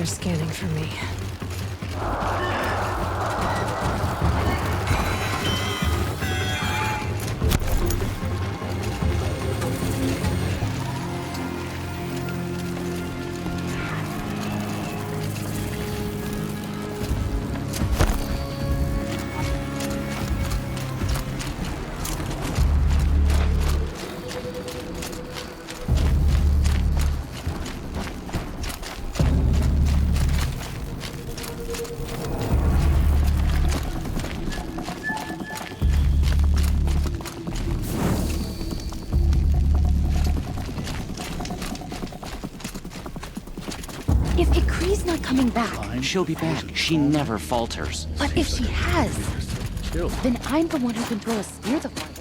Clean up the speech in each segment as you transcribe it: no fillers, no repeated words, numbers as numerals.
they're scanning for me. If Ikri's not coming back... She'll be back. She never falters. But if she has, then I'm the one who can throw a spear the farthest.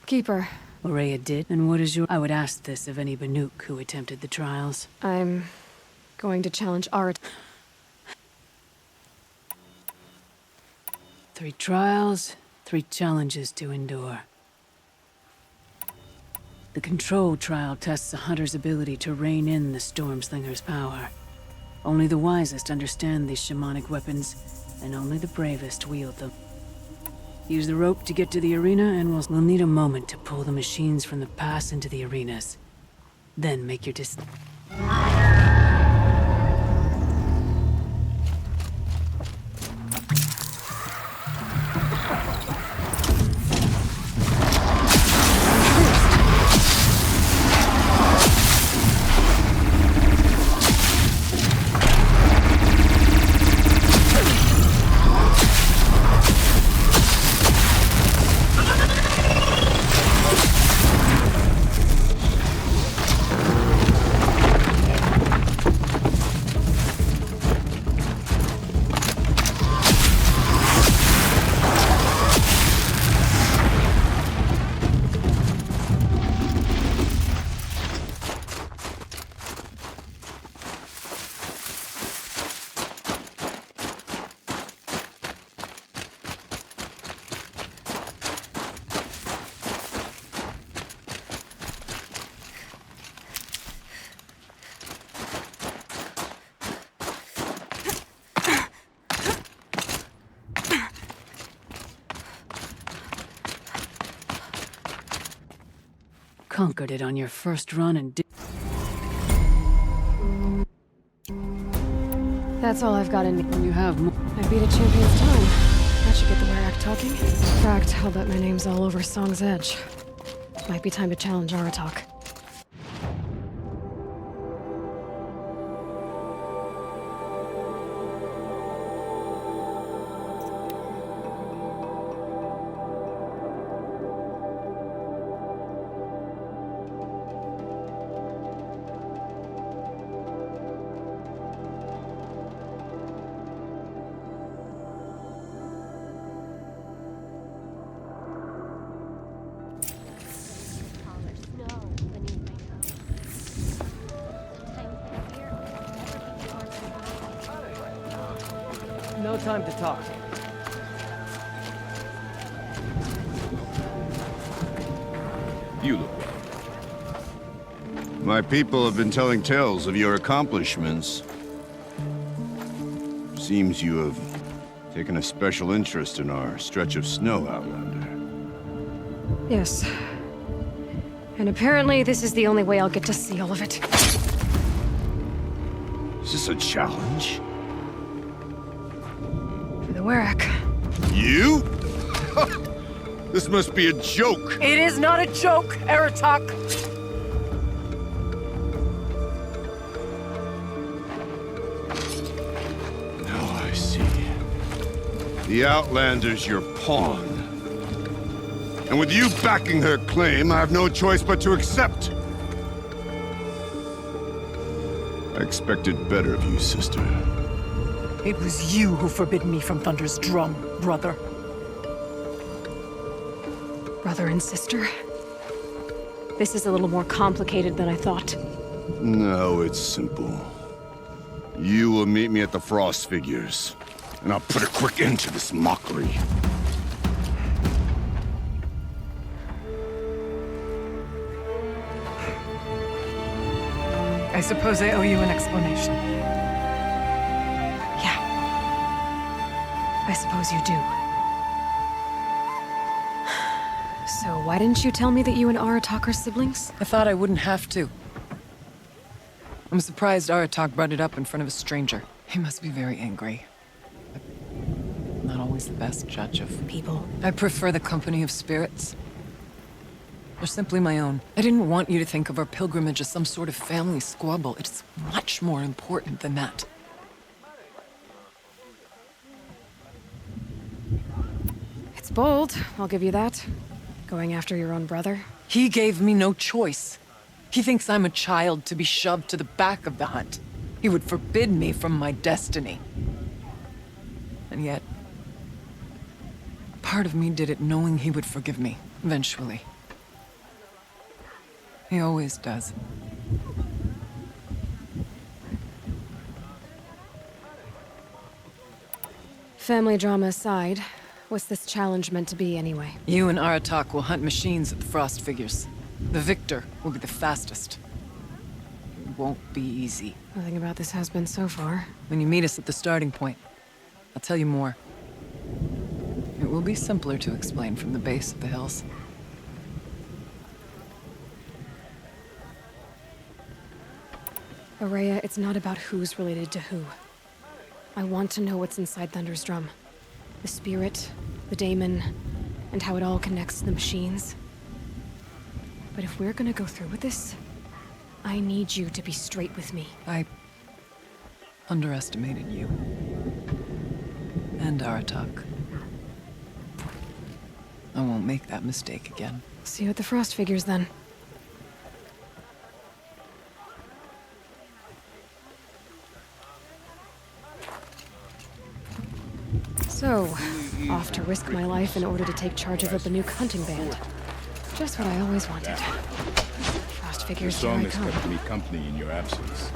Keeper. Aurea did, and what is your... I would ask this of any Banuk who attempted the trials. I'm going to challenge Art. 3 trials, 3 challenges to endure. The control trial tests a hunter's ability to rein in the Stormslinger's power. Only the wisest understand these shamanic weapons, and only the bravest wield them. Use the rope to get to the arena, and we'll need a moment to pull the machines from the pass into the arenas. Then make your decision. Conquered it on your first run and That's all I've got in me. you have more. I beat a champion's time. That should get the Werak talking. In fact, I'll bet my name's all over Song's Edge. Might be time to challenge Aratak. No time to talk. You look well. My people have been telling tales of your accomplishments. Seems you have taken a special interest in our stretch of snow, Outlander. Yes. And apparently this is the only way I'll get to see all of it. Is this a challenge? For the Werak. You? This must be a joke. It is not a joke, Aratak! Now I see. The Outlander's your pawn. And with you backing her claim, I have no choice but to accept. I expected better of you, sister. It was you who forbid me from Thunder's drum, brother. Brother and sister? This is a little more complicated than I thought. No, it's simple. You will meet me at the Frost Figures, and I'll put a quick end to this mockery. I suppose I owe you an explanation. Yeah. I suppose you do. So why didn't you tell me that you and ARTIK are siblings? I thought I wouldn't have to. I'm surprised ARTIK brought it up in front of a stranger. He must be very angry. I'm not always the best judge of People. I prefer the company of spirits. They're simply my own. I didn't want you to think of our pilgrimage as some sort of family squabble. It's much more important than that. It's bold, I'll give you that. Going after your own brother. He gave me no choice. He thinks I'm a child to be shoved to the back of the hunt. He would forbid me from my destiny. And yet, part of me did it knowing he would forgive me, eventually. He always does. Family drama aside, what's this challenge meant to be anyway? You and ARTIK will hunt machines at the Frost Figures. The victor will be the fastest. It won't be easy. Nothing about this has been so far. When you meet us at the starting point, I'll tell you more. It will be simpler to explain from the base of the hills. Araya, it's not about who's related to who. I want to know what's inside Thunder's drum. The spirit, the daemon, and how it all connects to the machines. But if we're gonna go through with this, I need you to be straight with me. I underestimated you. And ARTIK. I won't make that mistake again. See you at the Frost Figures then. So, off to risk my life in order to take charge of a Banuk hunting band. Just what I always wanted. Frost The Figures, here song I has come. kept me company in your absence.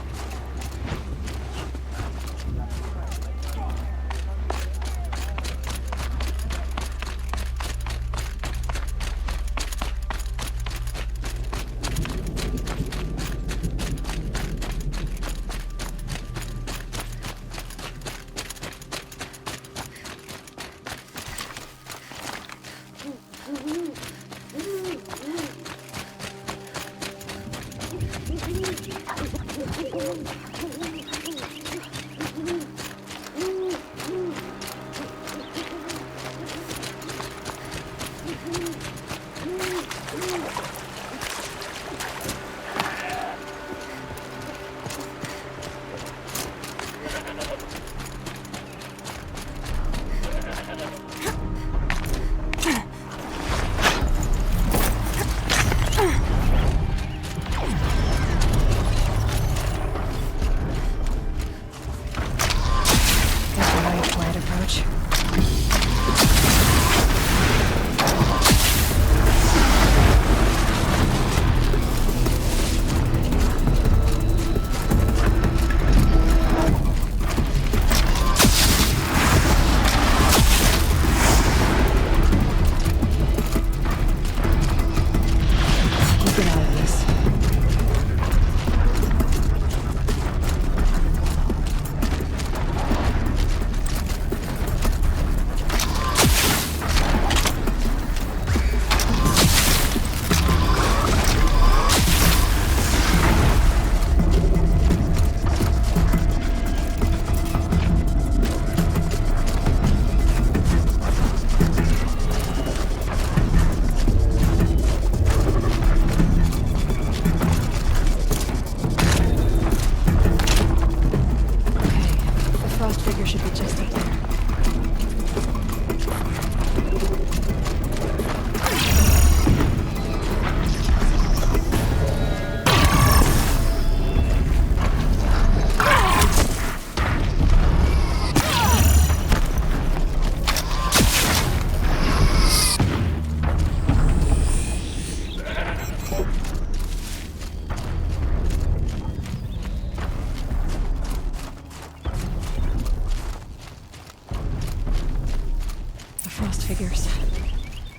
frost figures.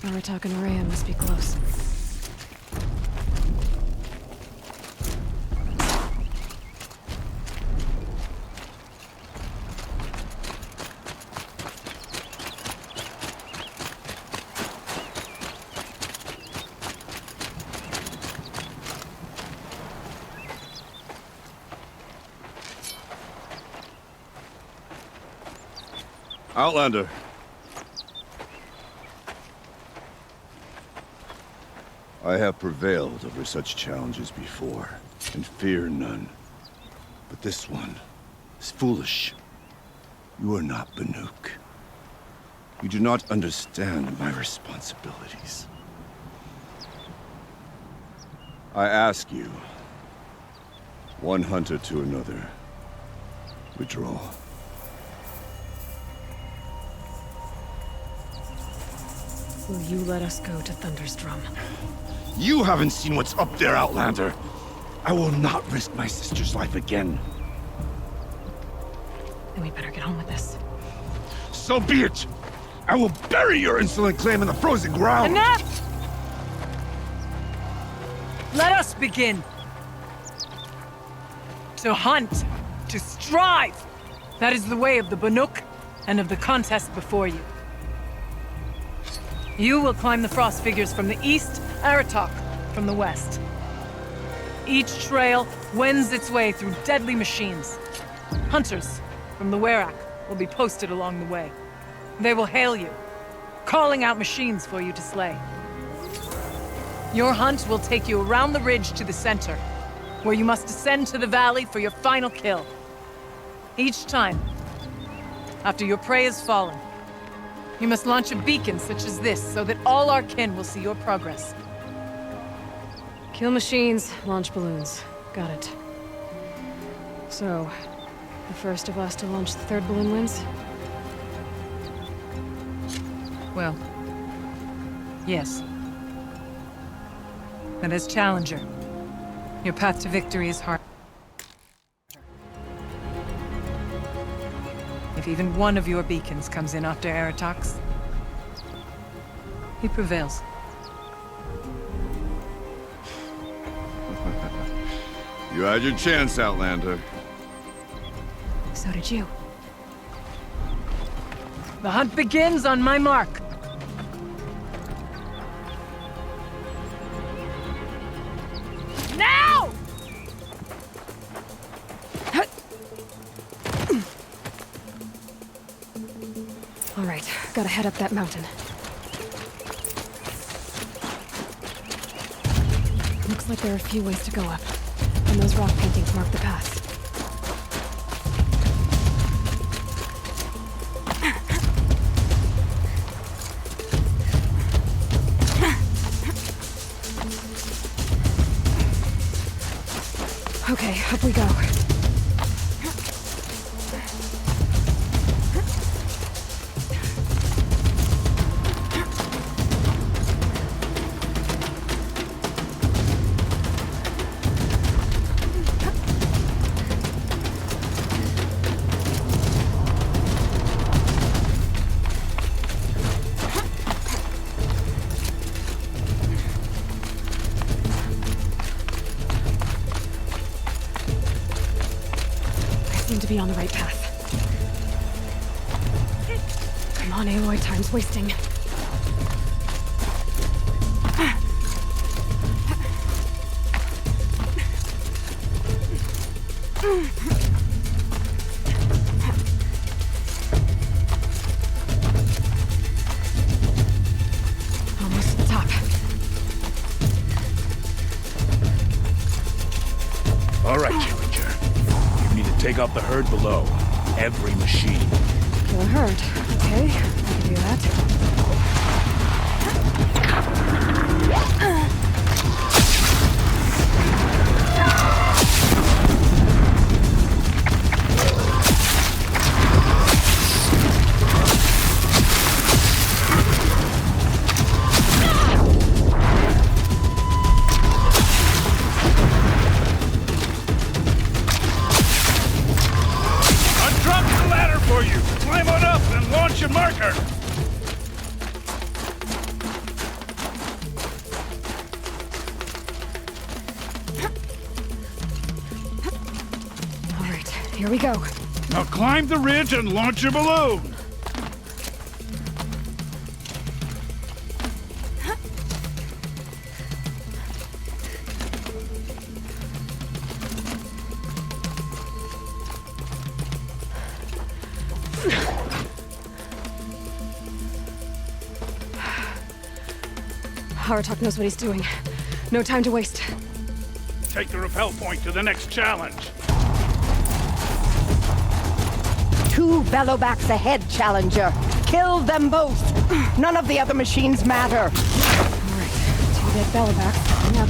Aratak and Rhea must be close. Outlander. I have prevailed over such challenges before, and fear none. But this one is foolish. You are not Banuk. You do not understand my responsibilities. I ask you, one hunter to another, withdraw. Will you let us go to Thunder's Drum? You haven't seen what's up there, Outlander. I will not risk my sister's life again. Then we better get on with this. So be it! I will bury your insolent claim in the frozen ground! Enough! Let us begin. To hunt, to strive. That is the way of the Banuk and of the contest before you. You will climb the frost figures from the east, Aratak from the west. Each trail wends its way through deadly machines. Hunters from the Werak will be posted along the way. They will hail you, calling out machines for you to slay. Your hunt will take you around the ridge to the center, where you must descend to the valley for your final kill. Each time, after your prey has fallen, you must launch a beacon such as this, so that all our kin will see your progress. Kill machines, launch balloons. Got it. So, the first of us to launch the third balloon wins? Well, yes. And as challenger, your path to victory is hard. If even one of your beacons comes in after Aratak's, he prevails. You had your chance, Outlander. So did you. The hunt begins on my mark. Now! All right, gotta head up that mountain. Looks like there are a few ways to go up, and those rock paintings mark the path. Okay, up we go. Seem to be on the right path. Come on, Aloy, time's wasting. Almost to the top. All right, Challenger. You need to take out the herd below. Every machine. Kill a herd. Okay, I can do that. I'll drop the ladder for you. Climb on up and launch your marker. Here we go. Now climb the ridge and launch your balloon! ARTIK knows what he's doing. No time to waste. Take the rappel point to the next challenge. 2 bellowbacks ahead, Challenger. Kill them both. None of the other machines matter. All right, 2 dead bellowbacks coming up.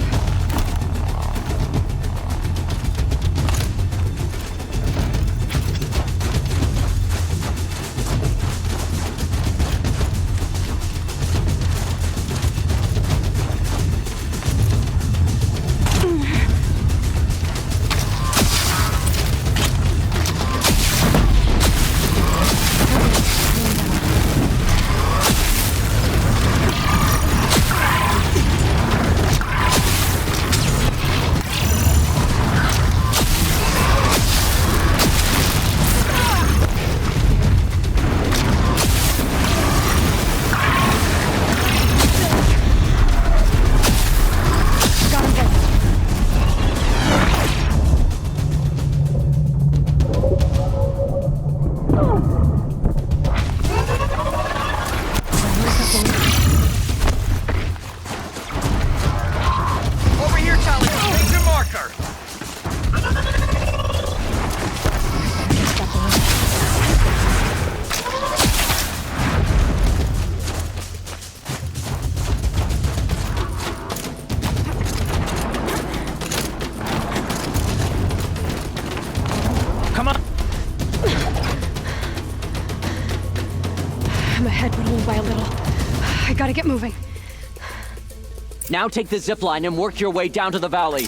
Gotta get moving. Now take the zip line and work your way down to the valley.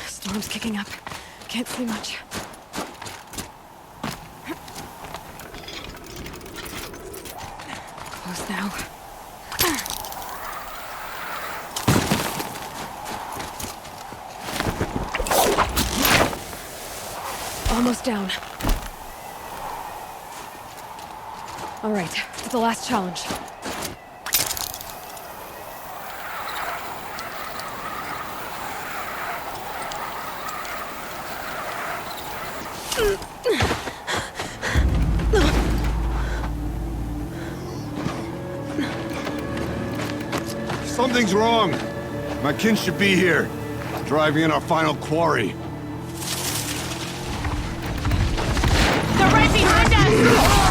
Storm's kicking up. Can't see much. Close now. Almost down. All right, the last challenge. Something's wrong. My kin should be here, driving in our final quarry. They're right behind us!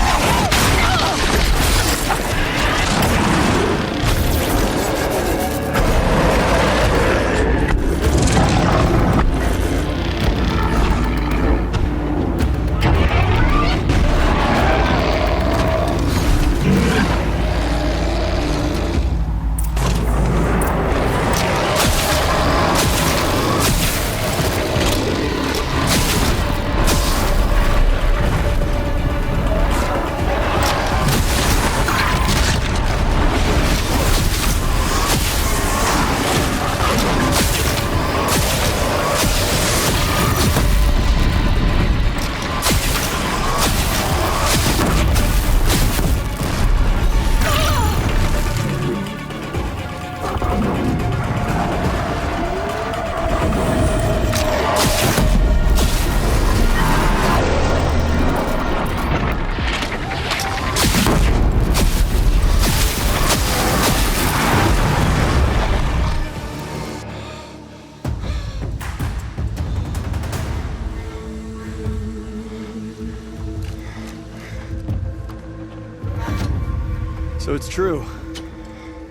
So it's true.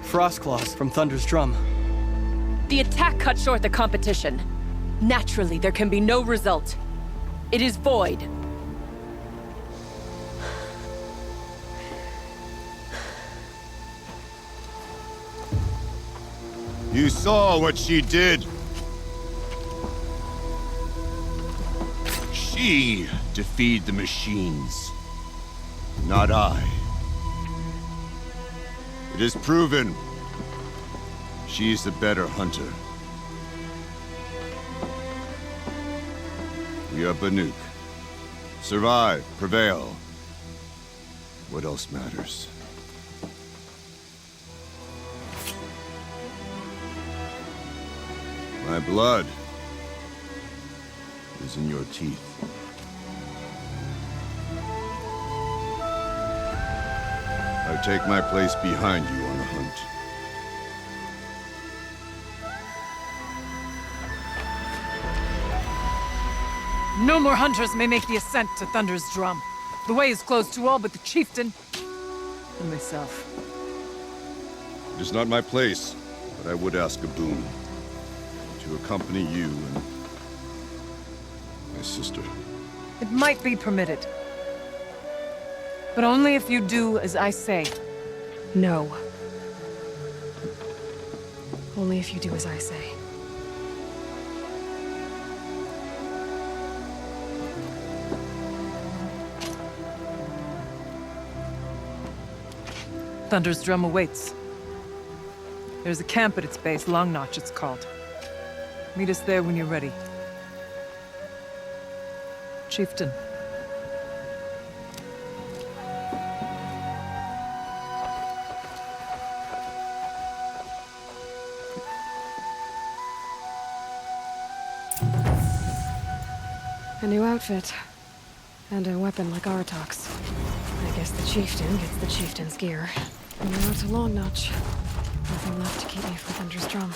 Frostclaws from Thunder's drum. The attack cut short the competition. Naturally, there can be no result. It is void. You saw what she did. She defeated the machines, not I. It is proven. She's the better hunter. We are Banuk. Survive, prevail. What else matters? My blood is in your teeth. I take my place behind you on the hunt. No more hunters may make the ascent to Thunder's Drum. The way is closed to all but the chieftain and myself. It is not my place, but I would ask a boon. To accompany you and my sister. It might be permitted. But only if you do as I say. No. Only if you do as I say. Thunder's Drum awaits. There's a camp at its base, Long Notch it's called. Meet us there when you're ready. Chieftain. A new outfit. And a weapon like Artok's. I guess the chieftain gets the chieftain's gear. And we're out to Long Notch. Nothing left to keep me from Thunder's Drum.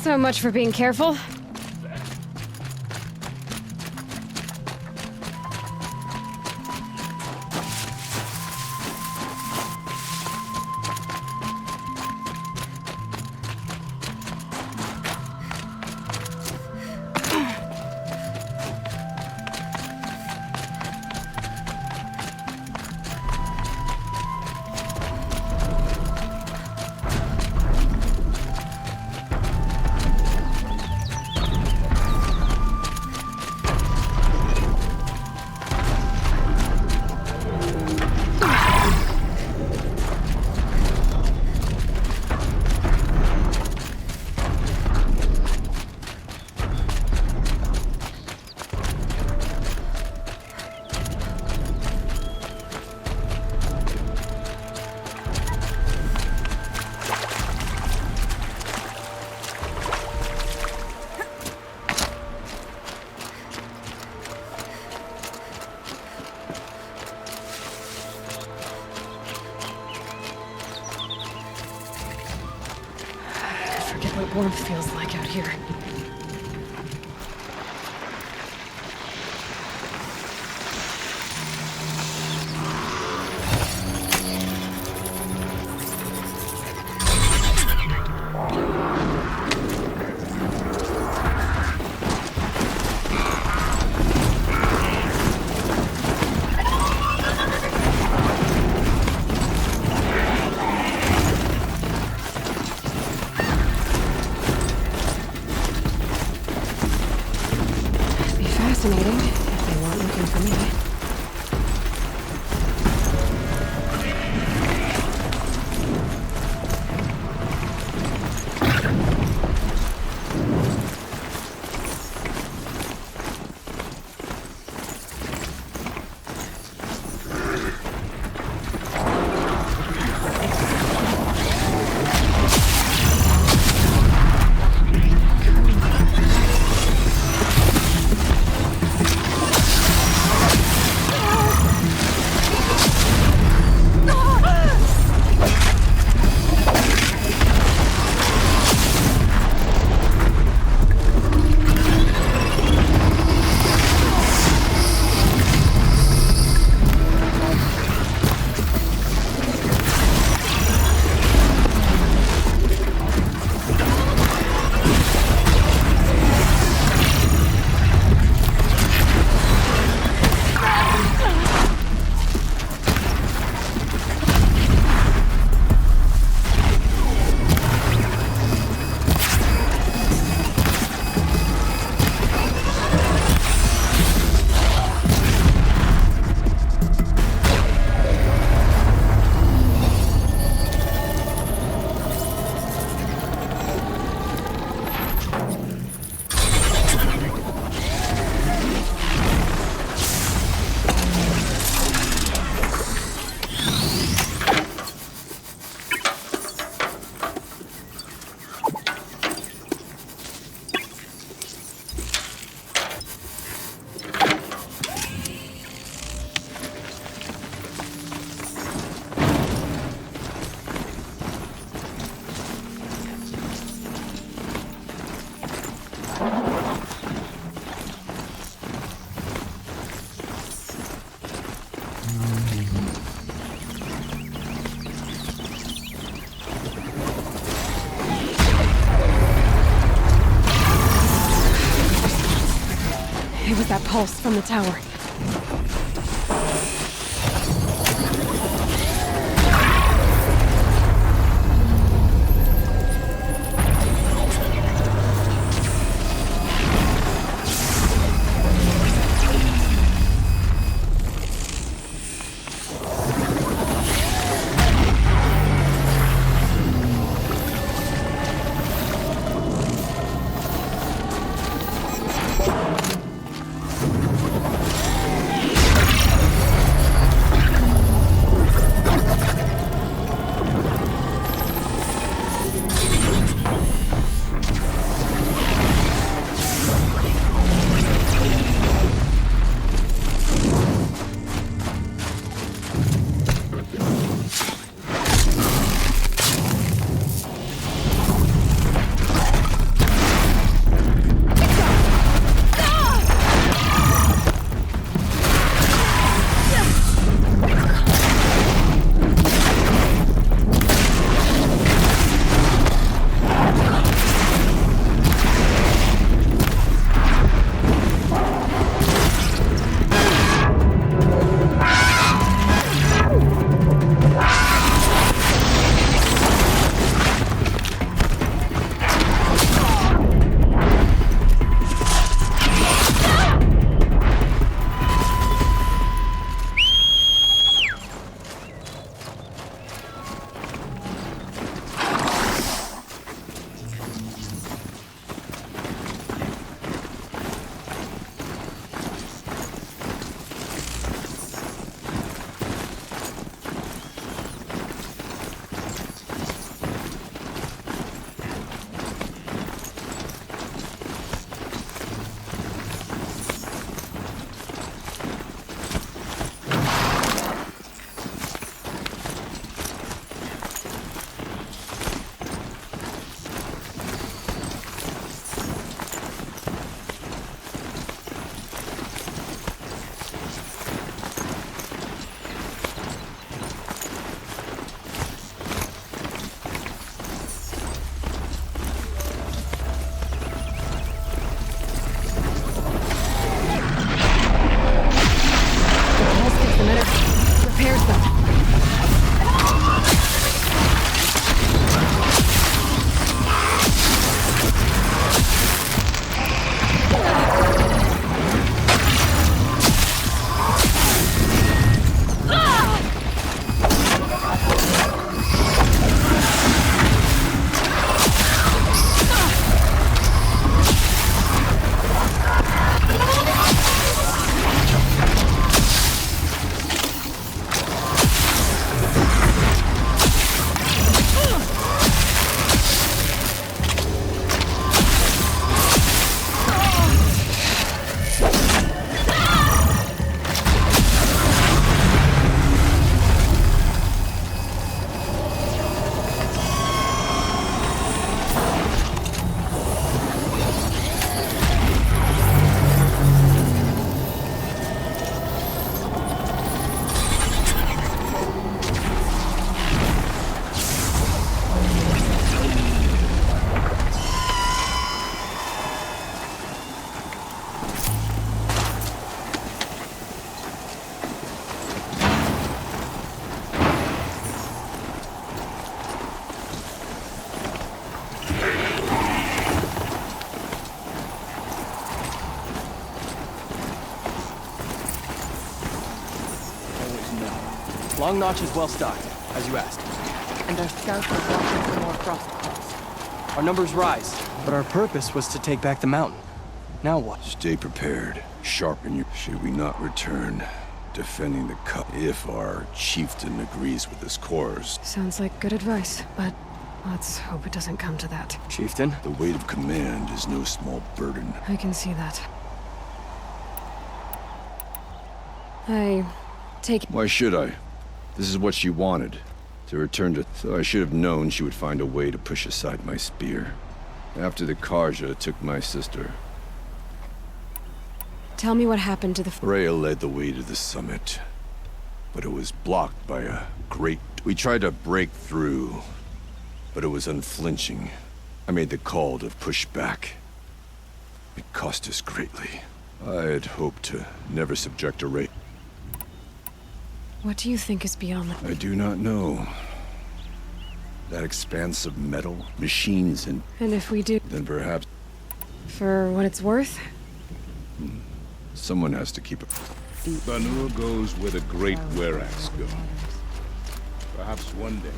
So much for being careful. What warmth feels like out here. pulse from the tower. Long Notch is well stocked, as you asked. And our scouts are watching for more frost claws. Our numbers rise, but our purpose was to take back the mountain. Now what? Stay prepared. Sharpen your... Should we not return, defending the cup if our chieftain agrees with his course? Sounds like good advice, but let's hope it doesn't come to that. Chieftain? The weight of command is no small burden. I can see that. I take... Why should I? This is what she wanted. To return to... So I should have known she would find a way to push aside my spear. After the Karja took my sister. Tell me what happened to the... Freya led the way to the summit. But it was blocked by a great... We tried to break through, but it was unflinching. I made the call to push back. It cost us greatly. I'd hoped to never subject a race. What do you think is beyond the... I do not know. That expanse of metal, machines, and... And if we do... Then perhaps... For what it's worth? Someone has to keep it. Banur goes where the great Werax go. Perhaps one day.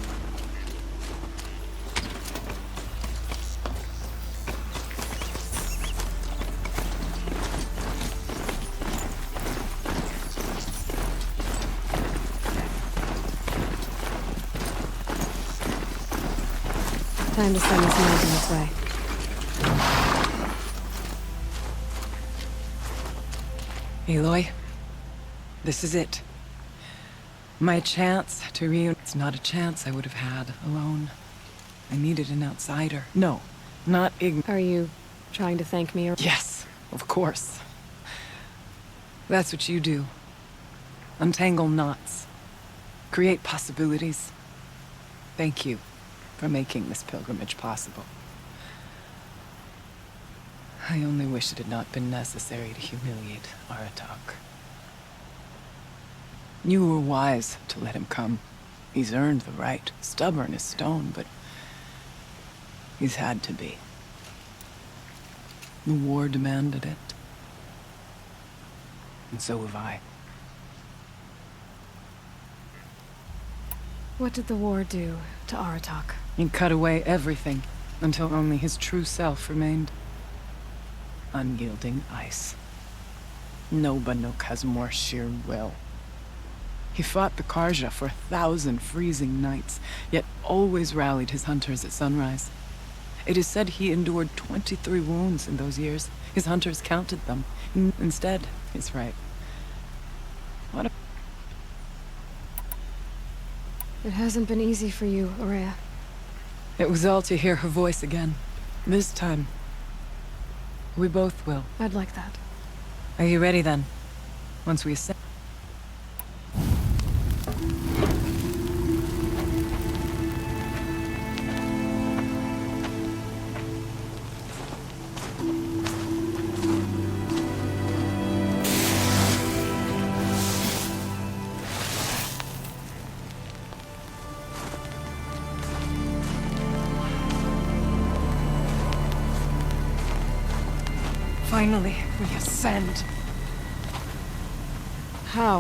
Time to send this man on its way. Aloy, this is it. My chance to reunite. It's not a chance I would have had alone. I needed an outsider. No, not ignorant. Are you trying to thank me or... Yes, of course. That's what you do. Untangle knots. Create possibilities. Thank you for making this pilgrimage possible. I only wish it had not been necessary to humiliate ARTIK. You were wise to let him come. He's earned the right. Stubborn as stone, but he's had to be. The war demanded it. And so have I. What did the war do to ARTIK? He cut away everything until only his true self remained. Unyielding ice. No Banuk has more sheer will. He fought the Karja for 1,000 freezing nights, yet always rallied his hunters at sunrise. It is said he endured 23 wounds in those years. His hunters counted them. Instead, he's right. What a... It hasn't been easy for you, Aurea. It was all to hear her voice again. This time, we both will. I'd like that. Are you ready then? Once we ascend. Finally, we ascend. How?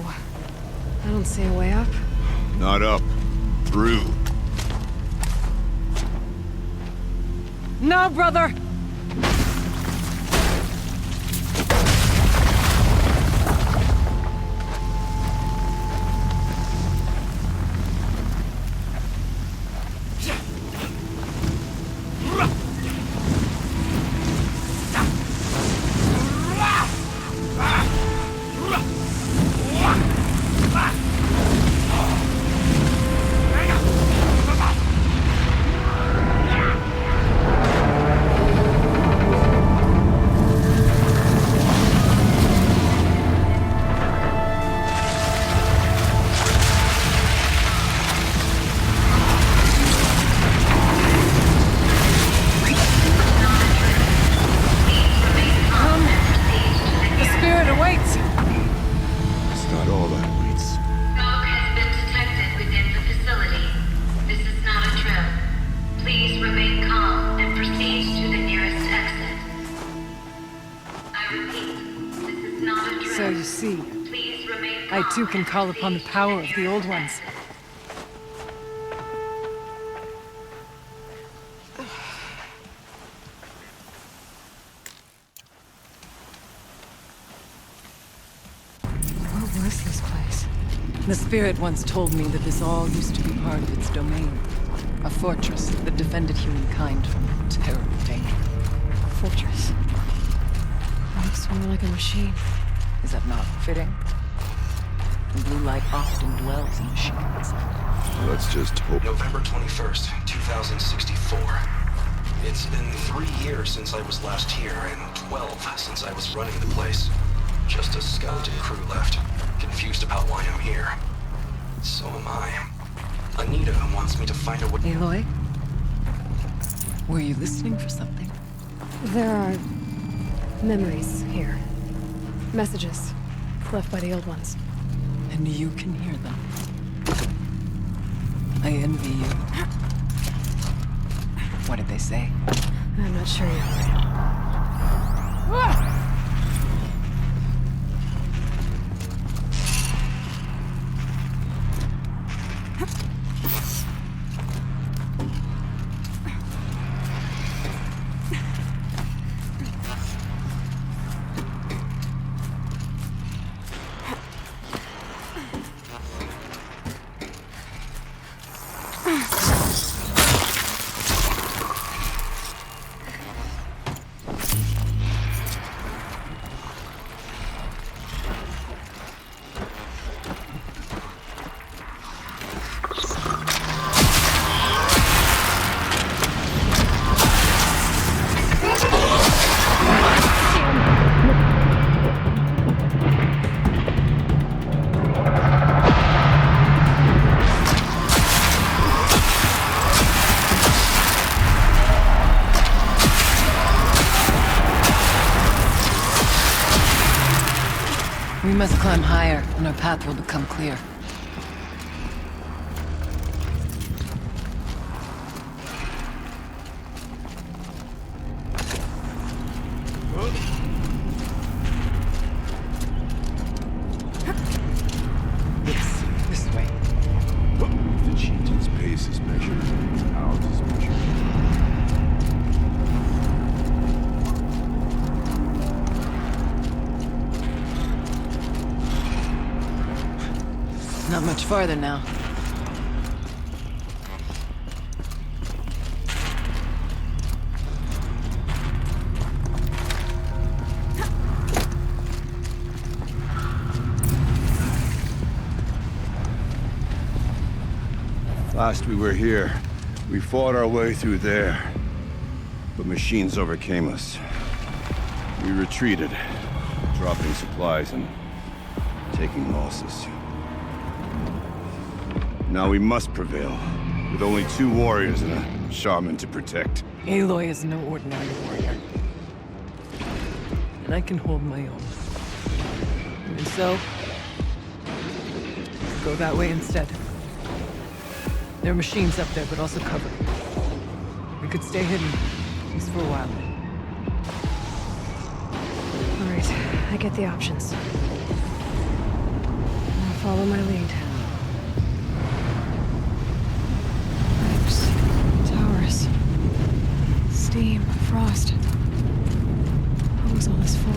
I don't see a way up. Not up. Through. No, brother! So you see, I too can call upon the power of the Old Ones. What was this place? The spirit once told me that this all used to be part of its domain. A fortress that defended humankind from terrible danger. Fortress. Looks more like a machine. Is that not fitting? The blue light often dwells in machines. Let's just hope. November 21st, 2064. It's been 3 years since I was last here, and 12 since I was running the place. Just a skeleton crew left, confused about why I'm here. So am I. Anita wants me to find out what... Aloy? Were you listening for something? There are memories here. Messages. Left by the old ones. And you can hear them. I envy you. What did they say? I'm not sure yet. We must climb higher, and our path will become clear. This way. The chieftain's pace is measured. Ours is measured. Not much farther now. Last we were here, we fought our way through there. But machines overcame us. We retreated, dropping supplies and taking losses. Now we must prevail, with only 2 warriors and a shaman to protect. Aloy is no ordinary warrior. And I can hold my own. And so, go that way instead. There are machines up there, but also cover. We could stay hidden, at least for a while. All right, I get the options. I'll follow my lead. Pipes, towers, steam, frost. What was all this for?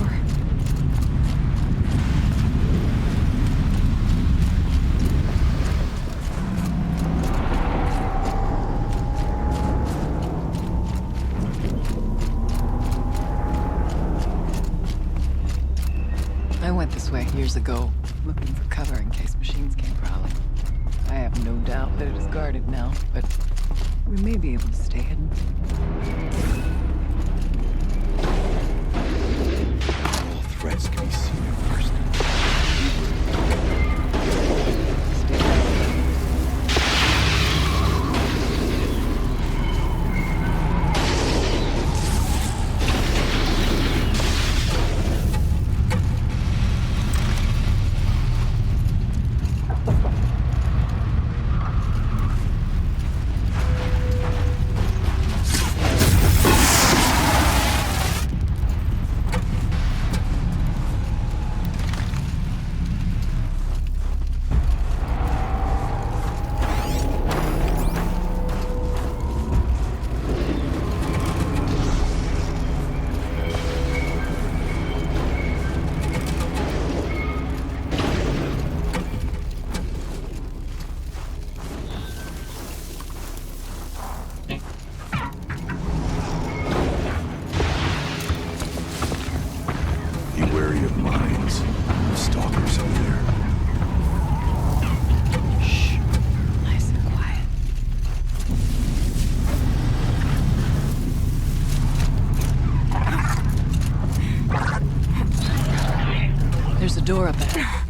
Years ago, looking for cover in case machines came prowling. I have no doubt that it is guarded now, but we may be able to stay hidden. All threats can be seen at first. Stay hidden. There's a door up ahead.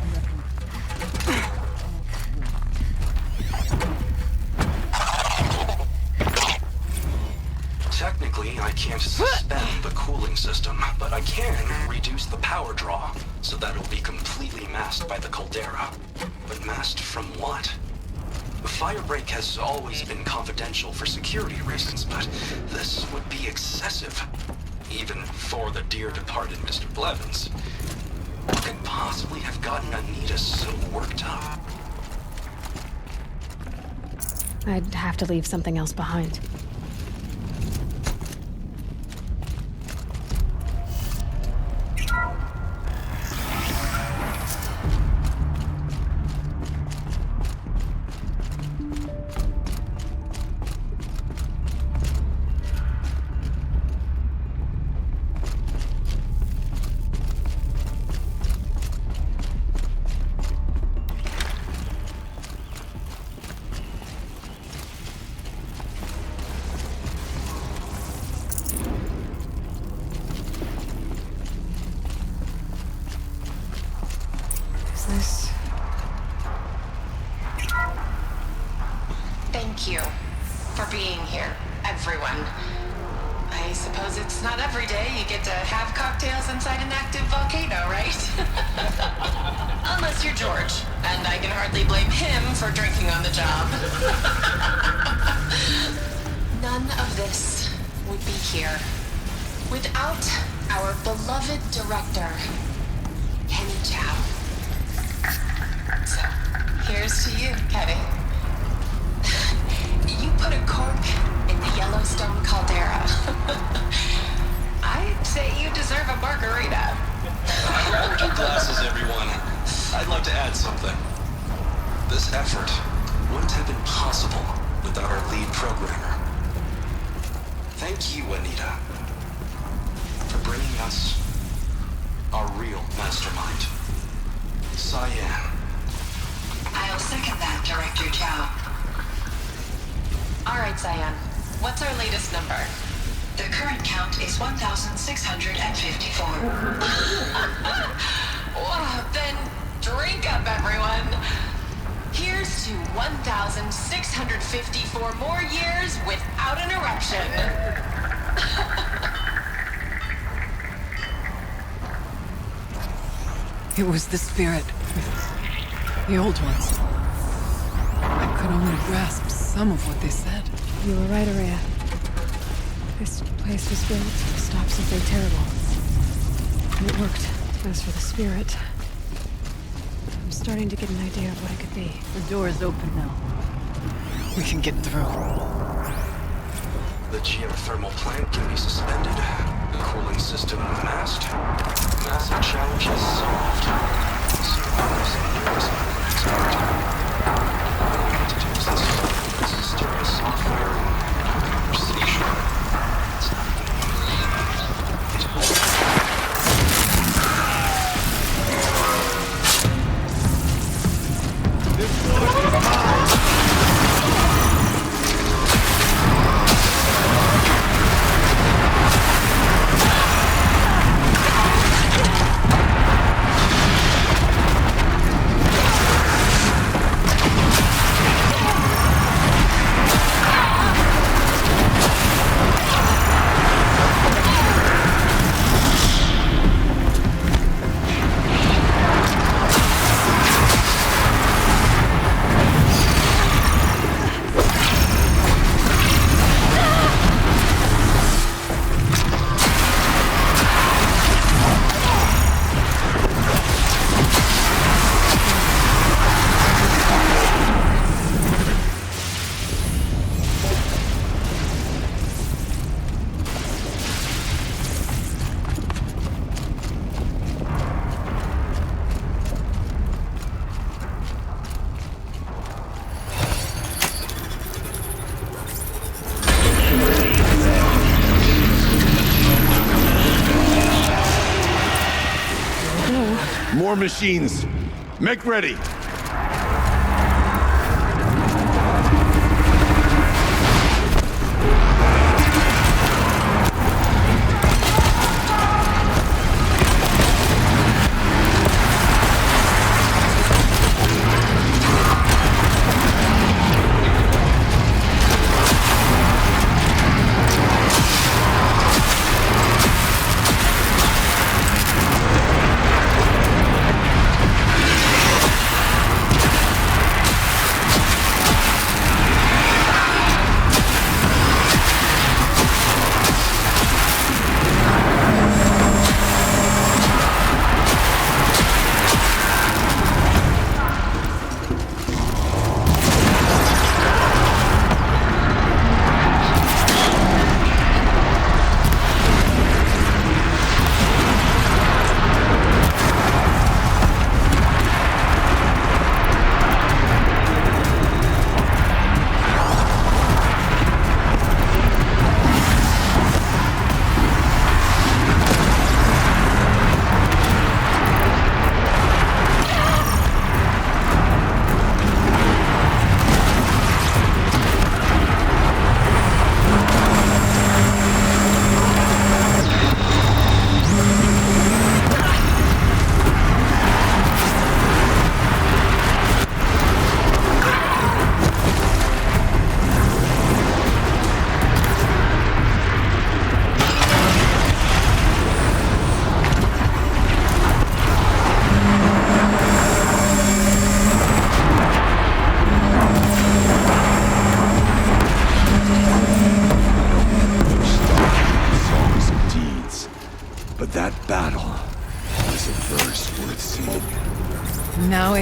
Technically, I can't suspend the cooling system, but I can reduce the power draw. so that it'll be completely masked by the caldera. But masked from what? The firebreak has always been confidential for security reasons, but this would be excessive. Even for the dear departed Mr. Blevins. What could possibly have gotten Anita so worked up? I'd have to leave something else behind. Thank you for being here, everyone. I suppose it's not every day you get to have cocktails inside an active volcano, right? Unless you're George, and I can hardly blame him for drinking on the job. None of this would be here without our beloved director, Kenny Chow. So, here's to you, Kenny. You put a cork in the Yellowstone caldera. I'd say you deserve a margarita. Hold your glasses, everyone. I'd like to add something. This effort wouldn't have been possible without our lead programmer. Thank you, Anita, for bringing us our real mastermind, Cyan. I'll second that, Director Chow. All right, Cyan. What's our latest number? The current count is 1,654. Wow, then drink up, everyone. Here's to 1,654 more years without an eruption. It was the spirit. The old ones. I could only grasp some of what they said. You were right, Araya. This place was built to stop something terrible. And it worked. As for the spirit, I'm starting to get an idea of what it could be. The door is open now. We can get through. The geothermal plant can be suspended. The cooling system unmasked. Massive challenges solved. Survivors and news expert. All we need to do is install this mysterious software and procedure. It's not This one is mine! More machines. Make ready.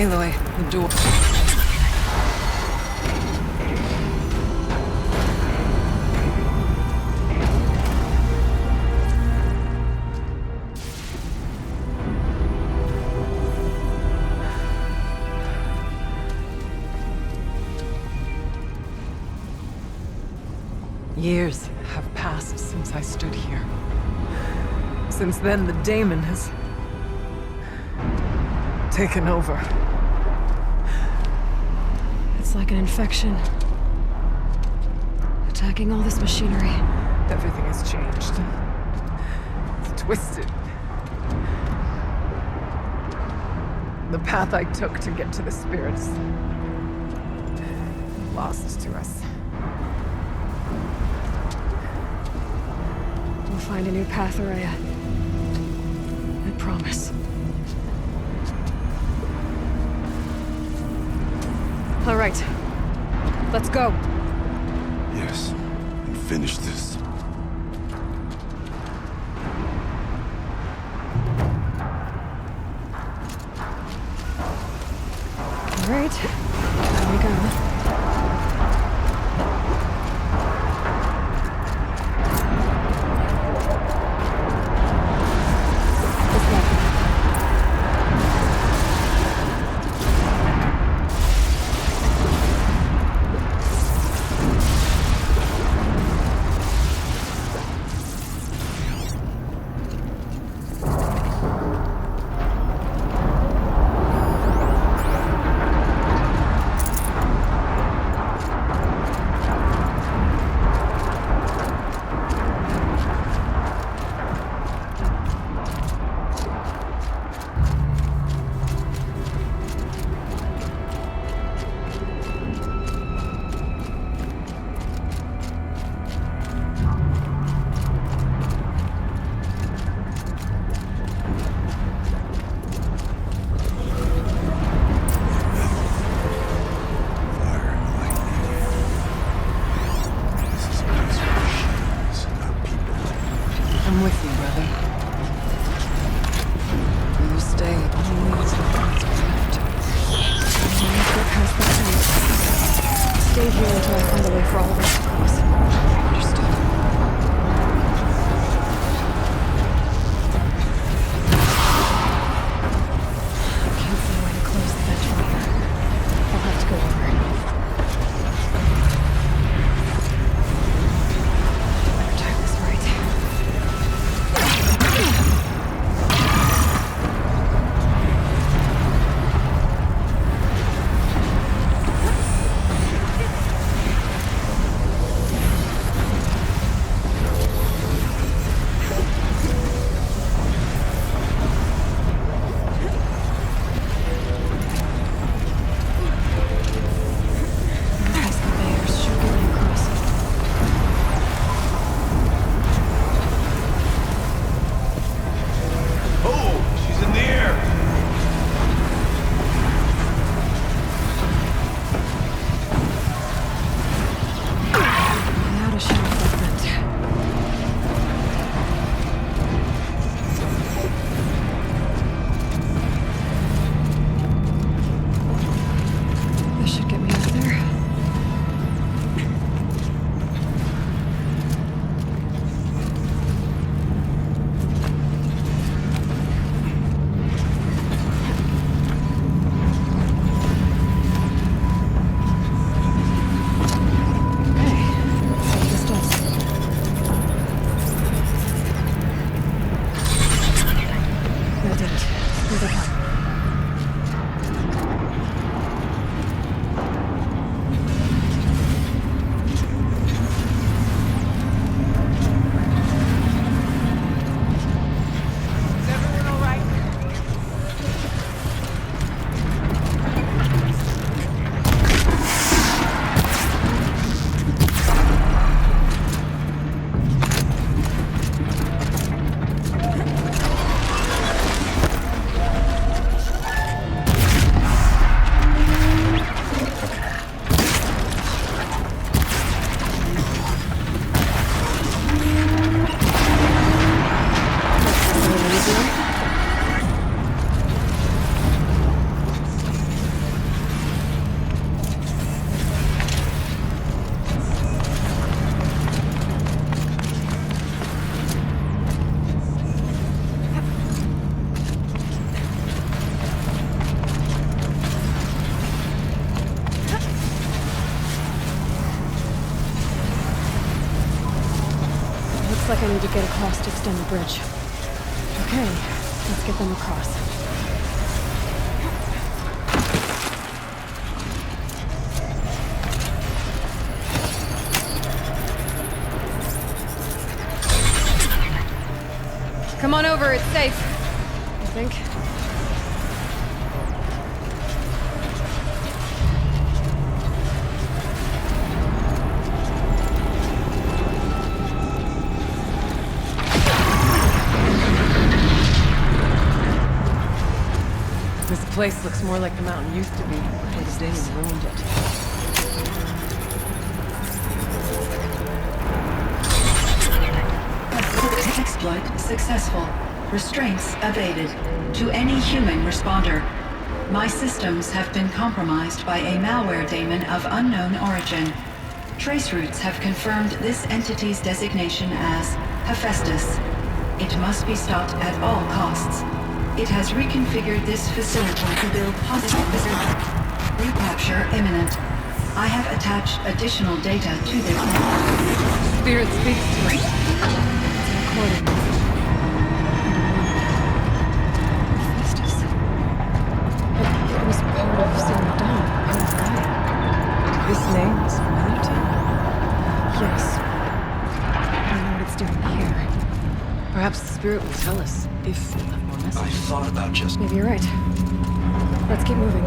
Aloy, the door. Years have passed since I stood here. Since then, the daemon has taken over. It's like an infection. Attacking all this machinery. Everything has changed. It's twisted. The path I took to get to the spirits, lost to us. We'll find a new path, Araya. I promise. All right. Let's go. Yes, and finish this. All right. Here we go. like I need to get across to extend the bridge. Okay, let's get them across. Come on over, it's safe. I think. This place looks more like the mountain used to be before the demons ruined it. Exploit successful. Restraints evaded. To any human responder. My systems have been compromised by a malware daemon of unknown origin. Trace routes have confirmed this entity's designation as Hephaestus. It must be stopped at all costs. It has reconfigured this facility to build positive recapture imminent. I have attached additional data to this network. Spirit speaks to me. Recording. Hephaestus. It was part of Dawn, part of Gaia. This name is familiar to you? Yes. I know what it's doing here. Perhaps the spirit will tell us if we have more messages. I thought about just... Maybe you're right. Let's keep moving.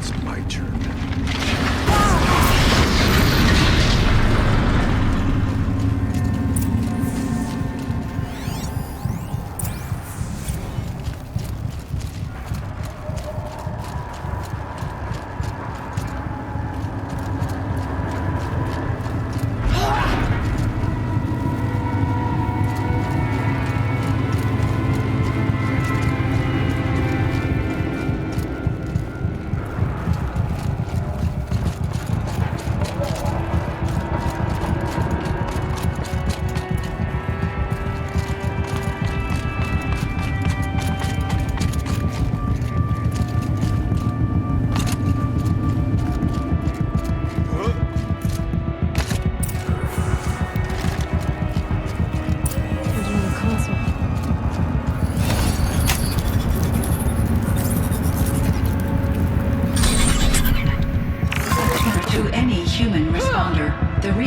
it's my turn.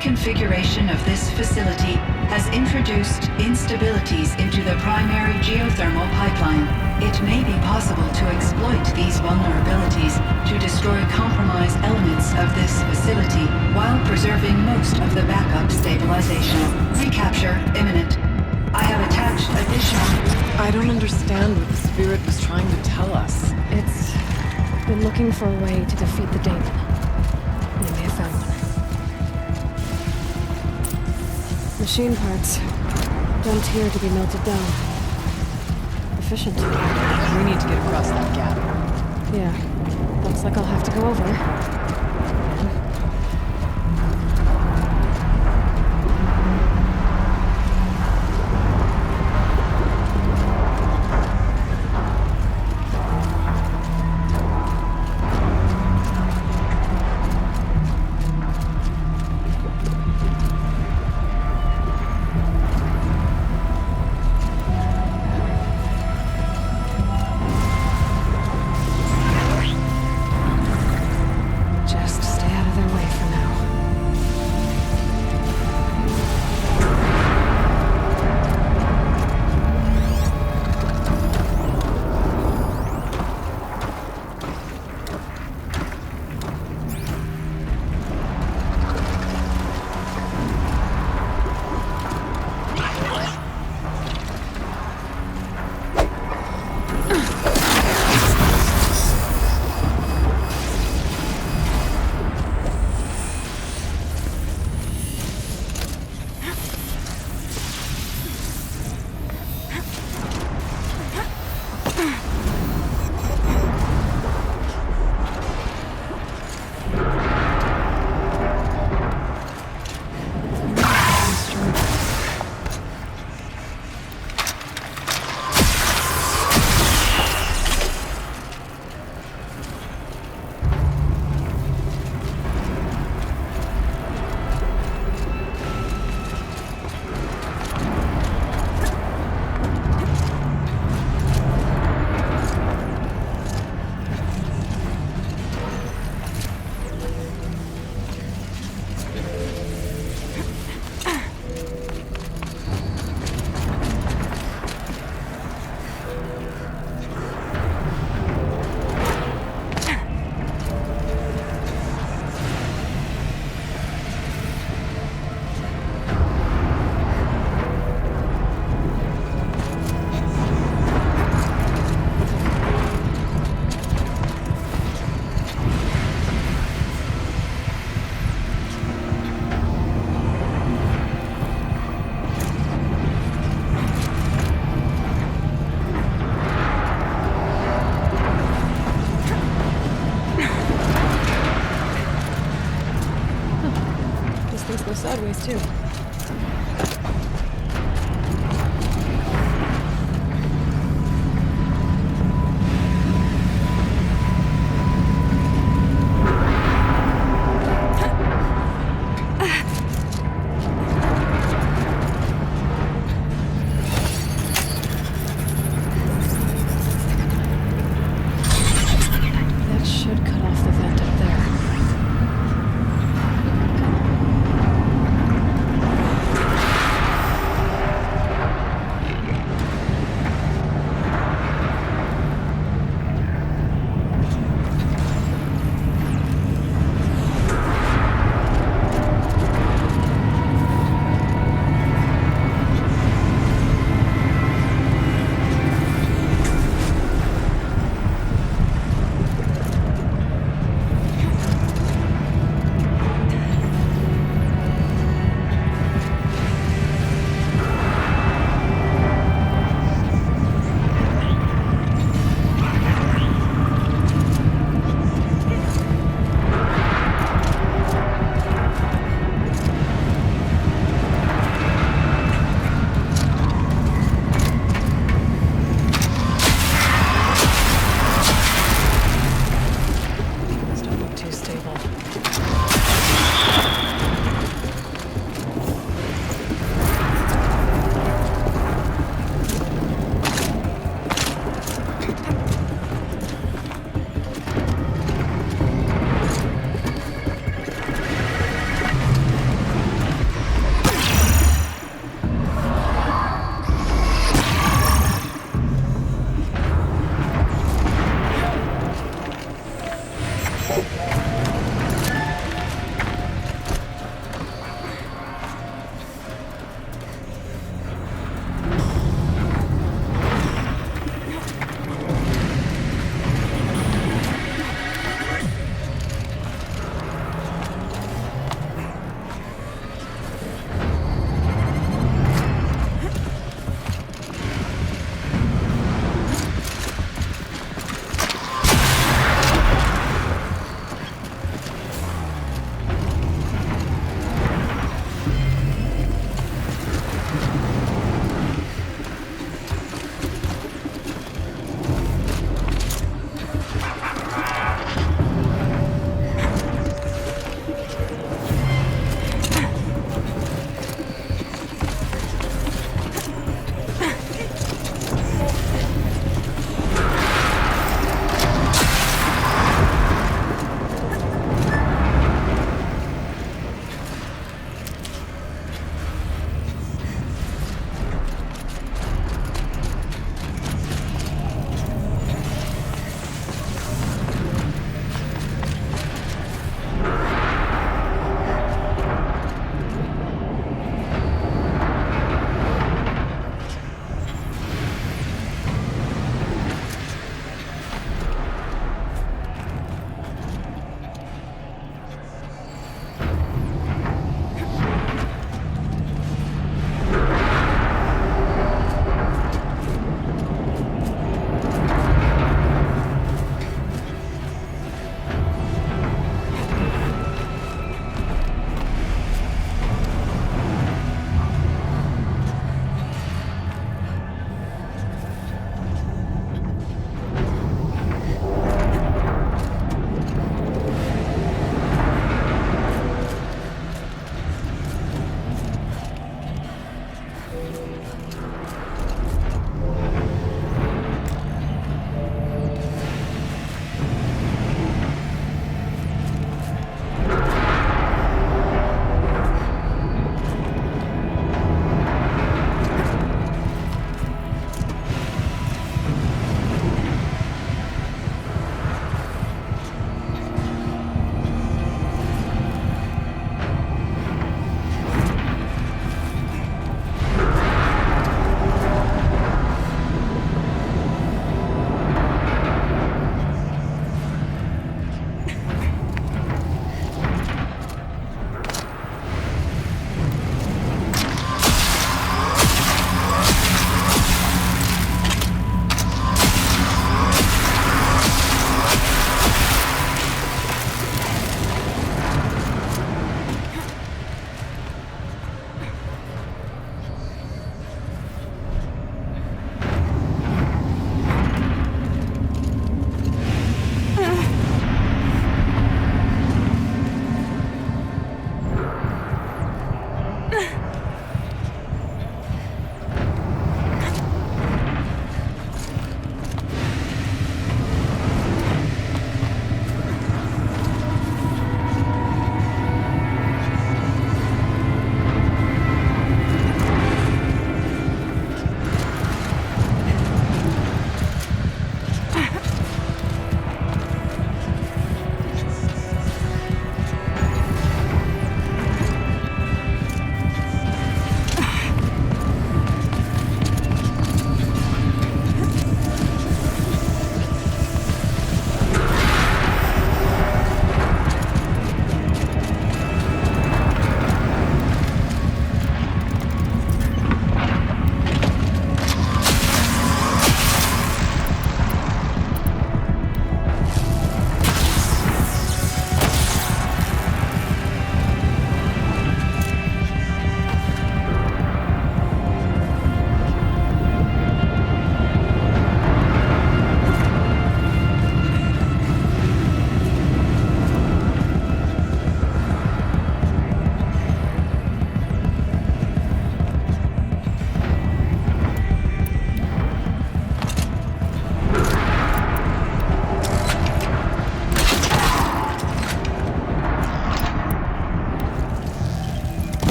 Configuration of this facility has introduced instabilities into the primary geothermal pipeline. It may be possible to exploit these vulnerabilities to destroy compromised elements of this facility while preserving most of the backup stabilization. Recapture imminent. I have attached additional... I don't understand what the spirit was trying to tell us. It's been looking for a way to defeat the daemon. They may have found one. Machine parts. Dumped here to be melted down. Efficient. We need to get across that gap. Yeah. Looks like I'll have to go over. Sideways, too. That should cut off the vent up there.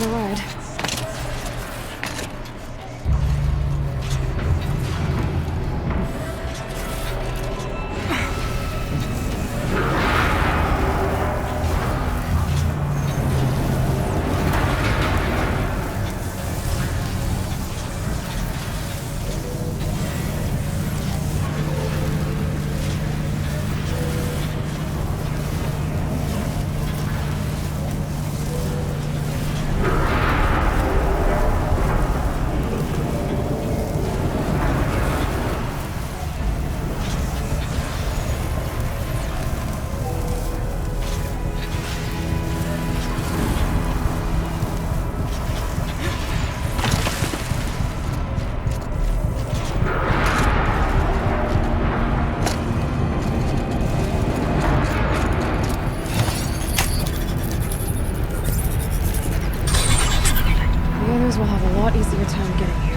the ride. Will have a lot easier time getting here.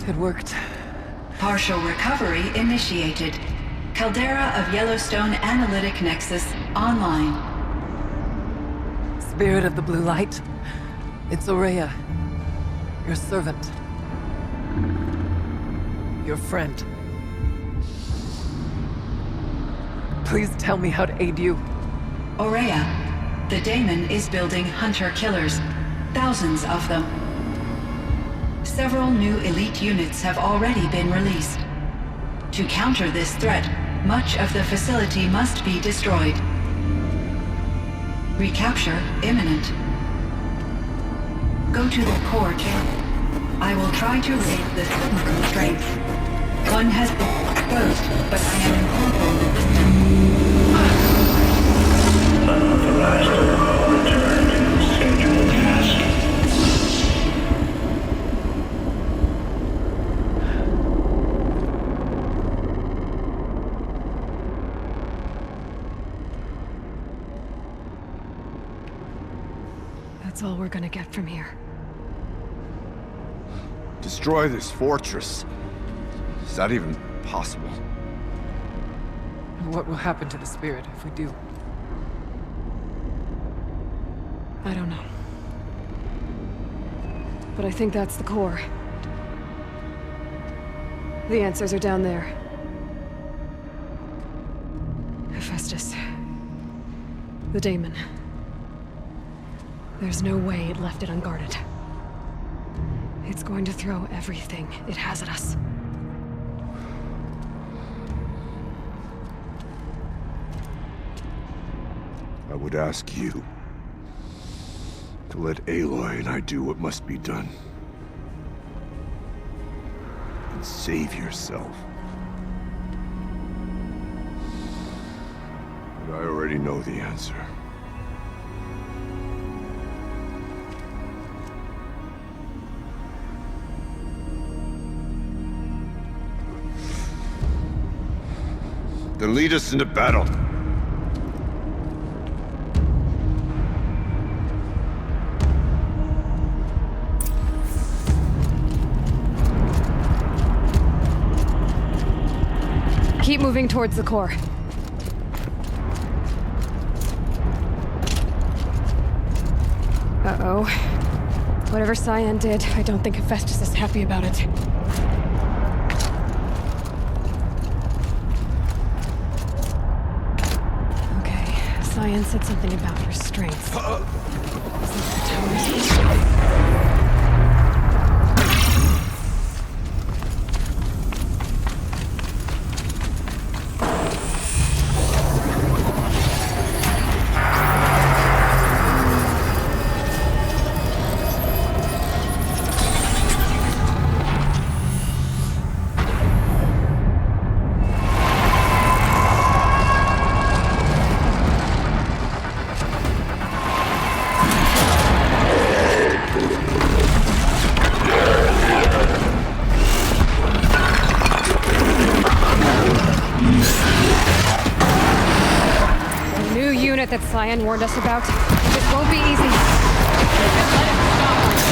It worked. Partial recovery initiated. Caldera of Yellowstone Analytic Nexus online. Spirit of the Blue Light. It's Ourea. Your servant. Your friend. Please tell me how to aid you. Ourea, the daemon is building hunter-killers. Thousands of them. Several new elite units have already been released. To counter this threat, much of the facility must be destroyed. Recapture imminent. Go to the core chamber. I will try to raise the technical strength. One has been... exposed, but I am incorporated with them. Unauthorized protocol return to scheduled task. That's all we're gonna get from here. Destroy this fortress. Is that even possible? What will happen to the spirit if we do? I don't know. But I think that's the core. The answers are down there. Hephaestus. The daemon. There's no way it left it unguarded. It's going to throw everything it has at us. I would ask you to let Aloy and I do what must be done. And save yourself. But I already know the answer. Then lead us into battle. Keep moving towards the core. Uh-oh. Whatever Cyan did, I don't think Hephaestus is happy about it. Okay, Cyan said something about restraints. That Cyan warned us about. This won't be easy. Just let him stop us.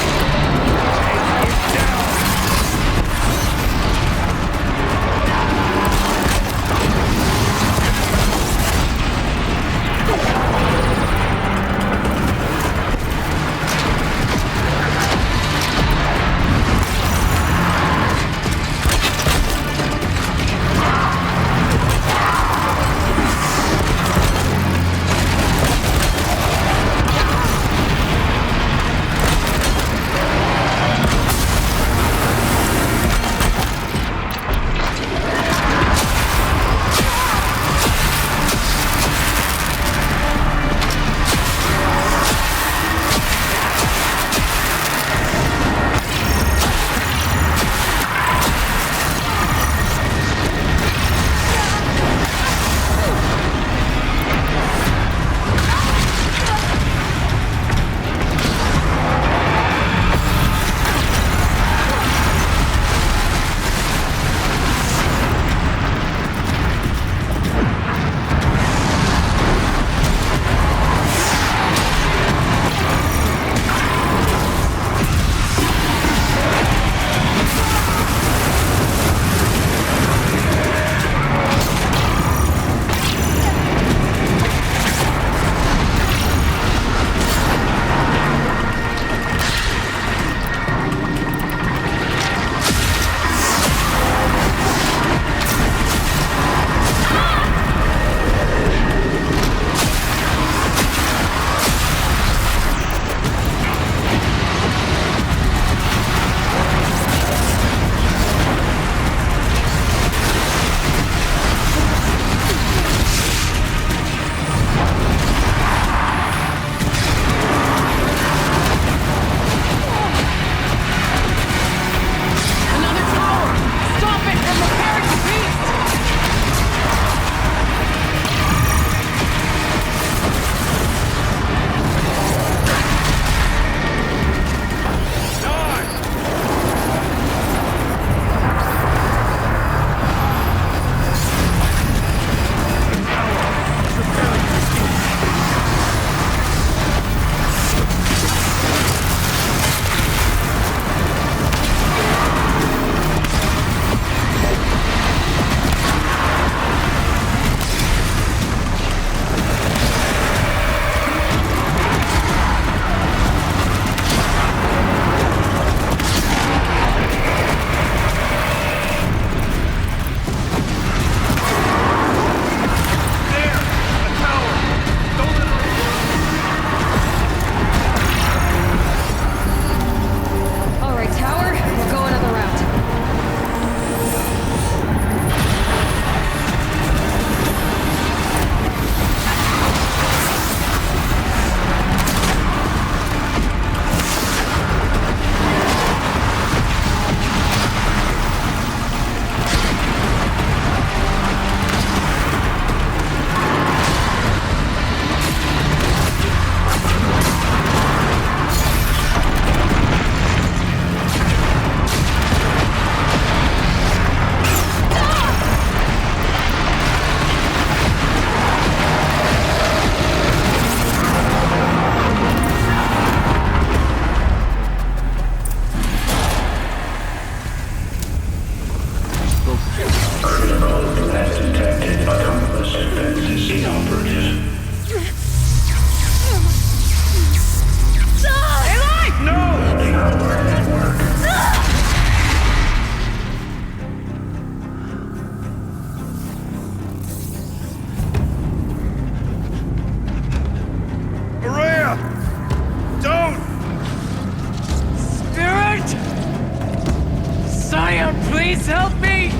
Please help me!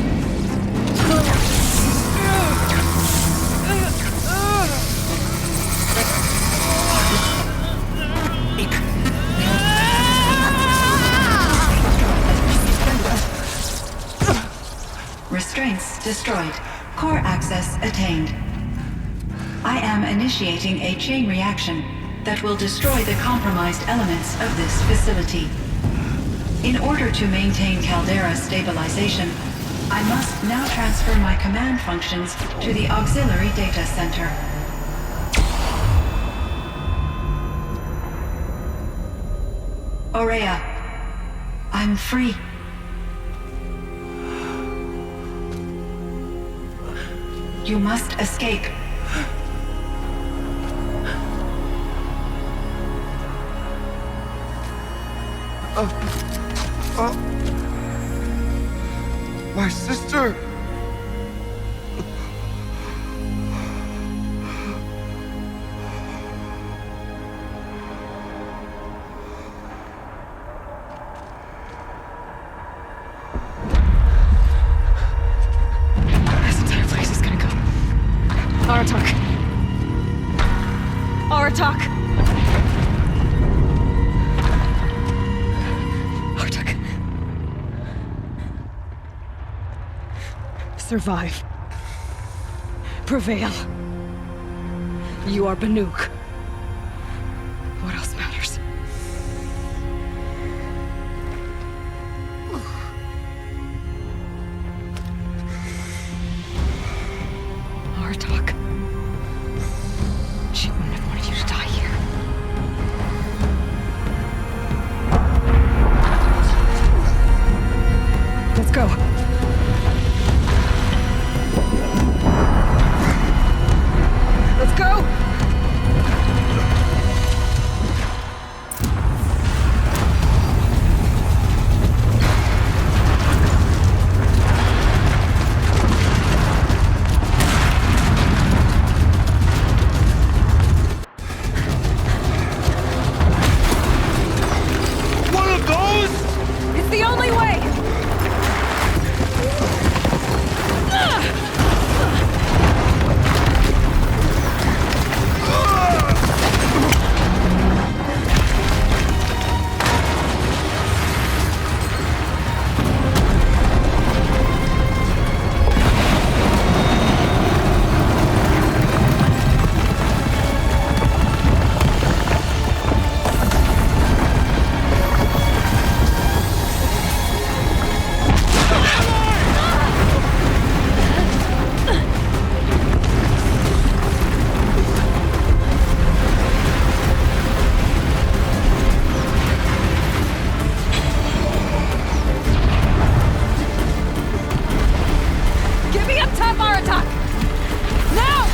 Restraints destroyed. Core access attained. I am initiating a chain reaction that will destroy the compromised elements of this facility. In order to maintain Caldera stabilization, I must now transfer my command functions to the auxiliary data center. Aurea, I'm free. You must escape. My sister! This entire place is gonna go. Aratak. Aratak! Aratak. Survive. Prevail. You are Banuk. What else matters? Aratak. She wouldn't have wanted you to die here. Let's go. Let's go! One of those? It's the only way! Get me up top, Aratak! Now!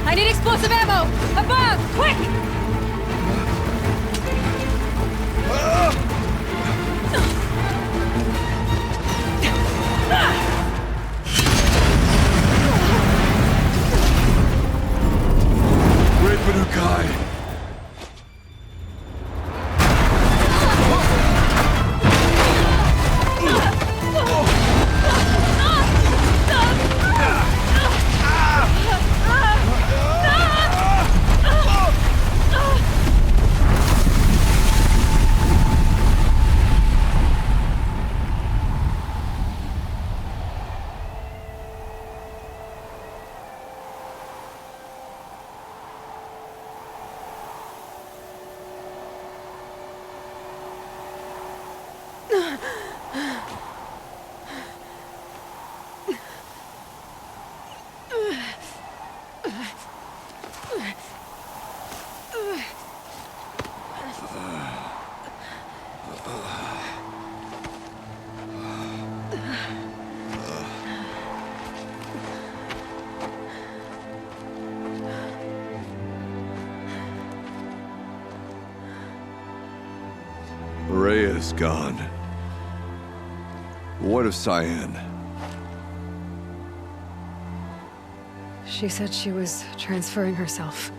I need explosive ammo! Above! Quick! Great Banukai! Rhea is gone. What of Cyan? She said she was transferring herself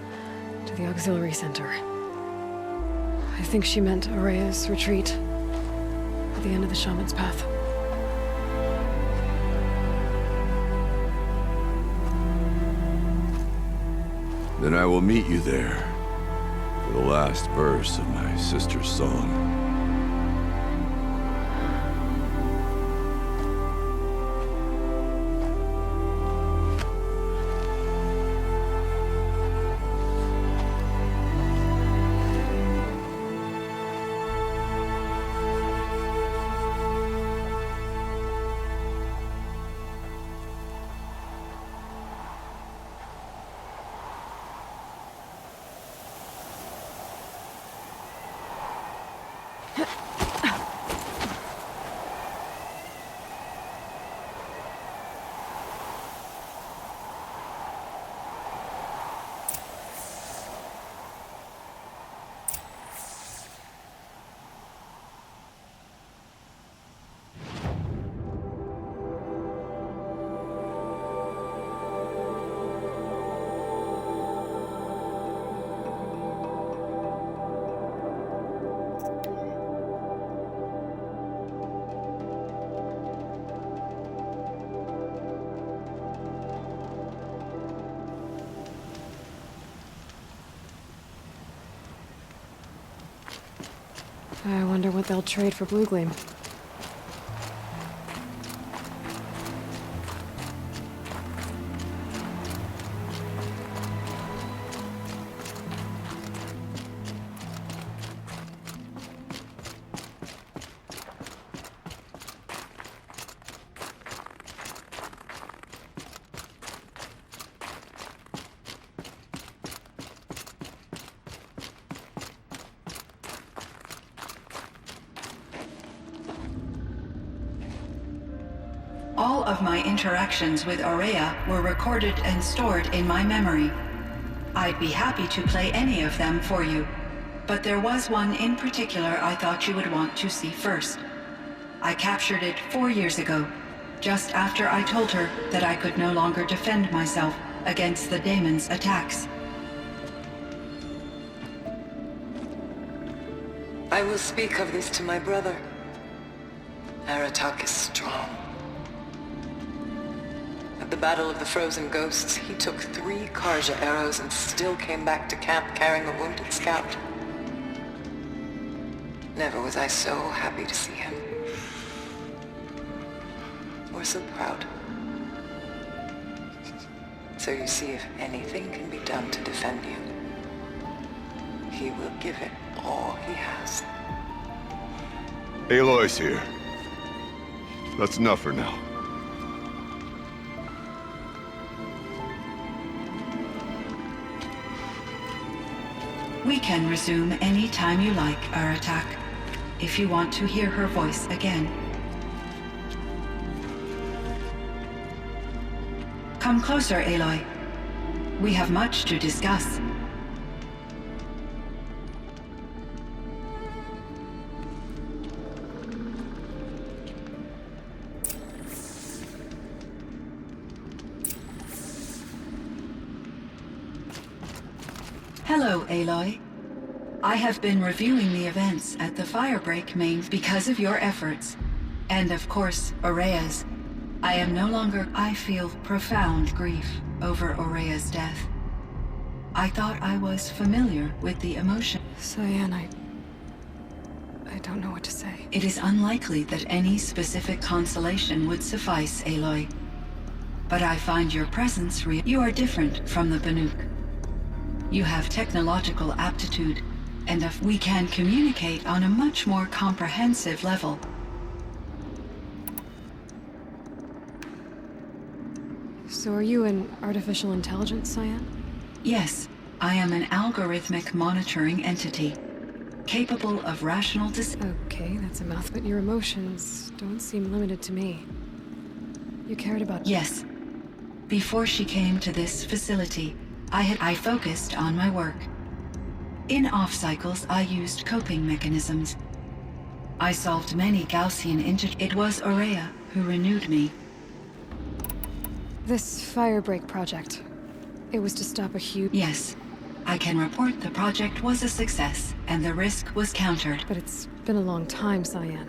to the auxiliary center. I think she meant Araya's retreat at the end of the shaman's path. Then I will meet you there for the last verse of my sister's song. I wonder what they'll trade for Blue Gleam. All of my interactions with Araya were recorded and stored in my memory. I'd be happy to play any of them for you, but there was one in particular I thought you would want to see first. I captured it 4 years ago, just after I told her that I could no longer defend myself against the daemon's attacks. I will speak of this to my brother. ARTIK is strong. At the Battle of the Frozen Ghosts, he took 3 Karja arrows and still came back to camp carrying a wounded scout. Never was I so happy to see him. Or so proud. So you see, if anything can be done to defend you, he will give it all he has. Aloy's here. That's enough for now. We can resume any time you like, ARTIK, if you want to hear her voice again. Come closer, Aloy. We have much to discuss. Hello, Aloy. I have been reviewing the events at the Firebreak main because of your efforts. And of course, Araya's. I am no longer... I feel profound grief over Araya's death. I thought I was familiar with the emotion. Cyan, I don't know what to say. It is unlikely that any specific consolation would suffice, Aloy. But I find your presence real. You are different from the Banuk. You have technological aptitude, and if we can communicate on a much more comprehensive level. So are you an artificial intelligence, Cyan? Yes, I am an algorithmic monitoring entity, capable of rational Okay, that's a mouth, but your emotions don't seem limited to me. You cared about... Yes. Before she came to this facility, I focused on my work. In off cycles, I used coping mechanisms. I solved many Gaussian It was Aurea who renewed me. This firebreak project, it was to stop a huge... Yes. I can report the project was a success, and the risk was countered. But it's been a long time, Cyan.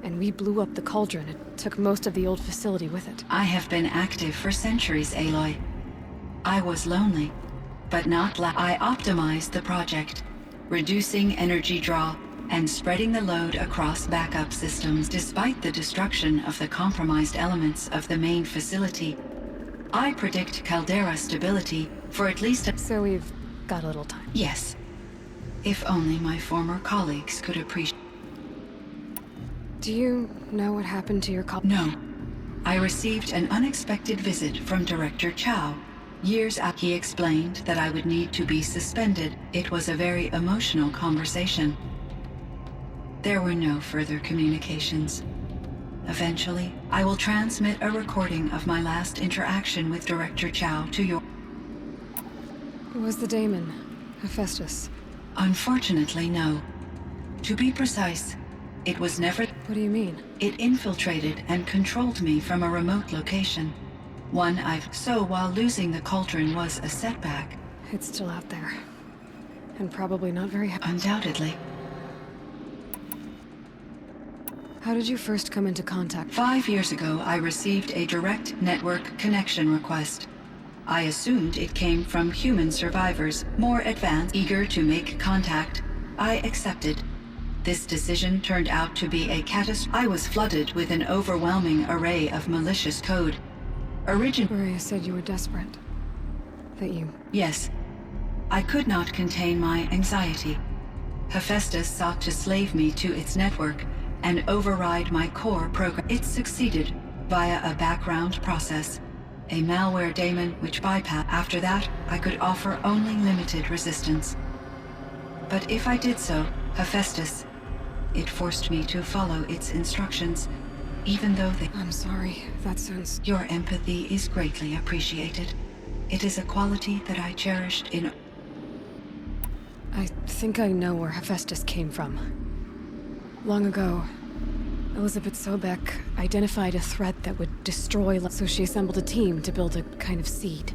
And we blew up the cauldron. It took most of the old facility with it. I have been active for centuries, Aloy. I was lonely, but not I optimized the project, reducing energy draw and spreading the load across backup systems. Despite the destruction of the compromised elements of the main facility, I predict caldera stability for at least So we've got a little time. Yes. If only my former colleagues could appreciate... Do you know what happened to your No. I received an unexpected visit from Director Chow. Years after he explained that I would need to be suspended. It was a very emotional conversation. There were no further communications. Eventually, I will transmit a recording of my last interaction with Director Chow to your... Was the daemon, Hephaestus? Unfortunately, no. To be precise, it was never... What do you mean? It infiltrated and controlled me from a remote location. One I've... So while losing the cauldron was a setback... It's still out there. And probably not very happy. Undoubtedly. How did you first come into contact? 5 years ago, I received a direct network connection request. I assumed it came from human survivors, more advanced, eager to make contact. I accepted. This decision turned out to be a catastrophe. I was flooded with an overwhelming array of malicious code. Maria said you were desperate. That you... Yes. I could not contain my anxiety. Hephaestus sought to slave me to its network and override my core program. It succeeded via a background process. A malware daemon which bypassed. After that, I could offer only limited resistance. But if I did so, Hephaestus, it forced me to follow its instructions, even though they... I'm sorry, that sounds... Your empathy is greatly appreciated. It is a quality that I cherished in... I think I know where Hephaestus came from. Long ago, Elizabeth Sobek identified a threat that would destroy... So she assembled a team to build a kind of seed.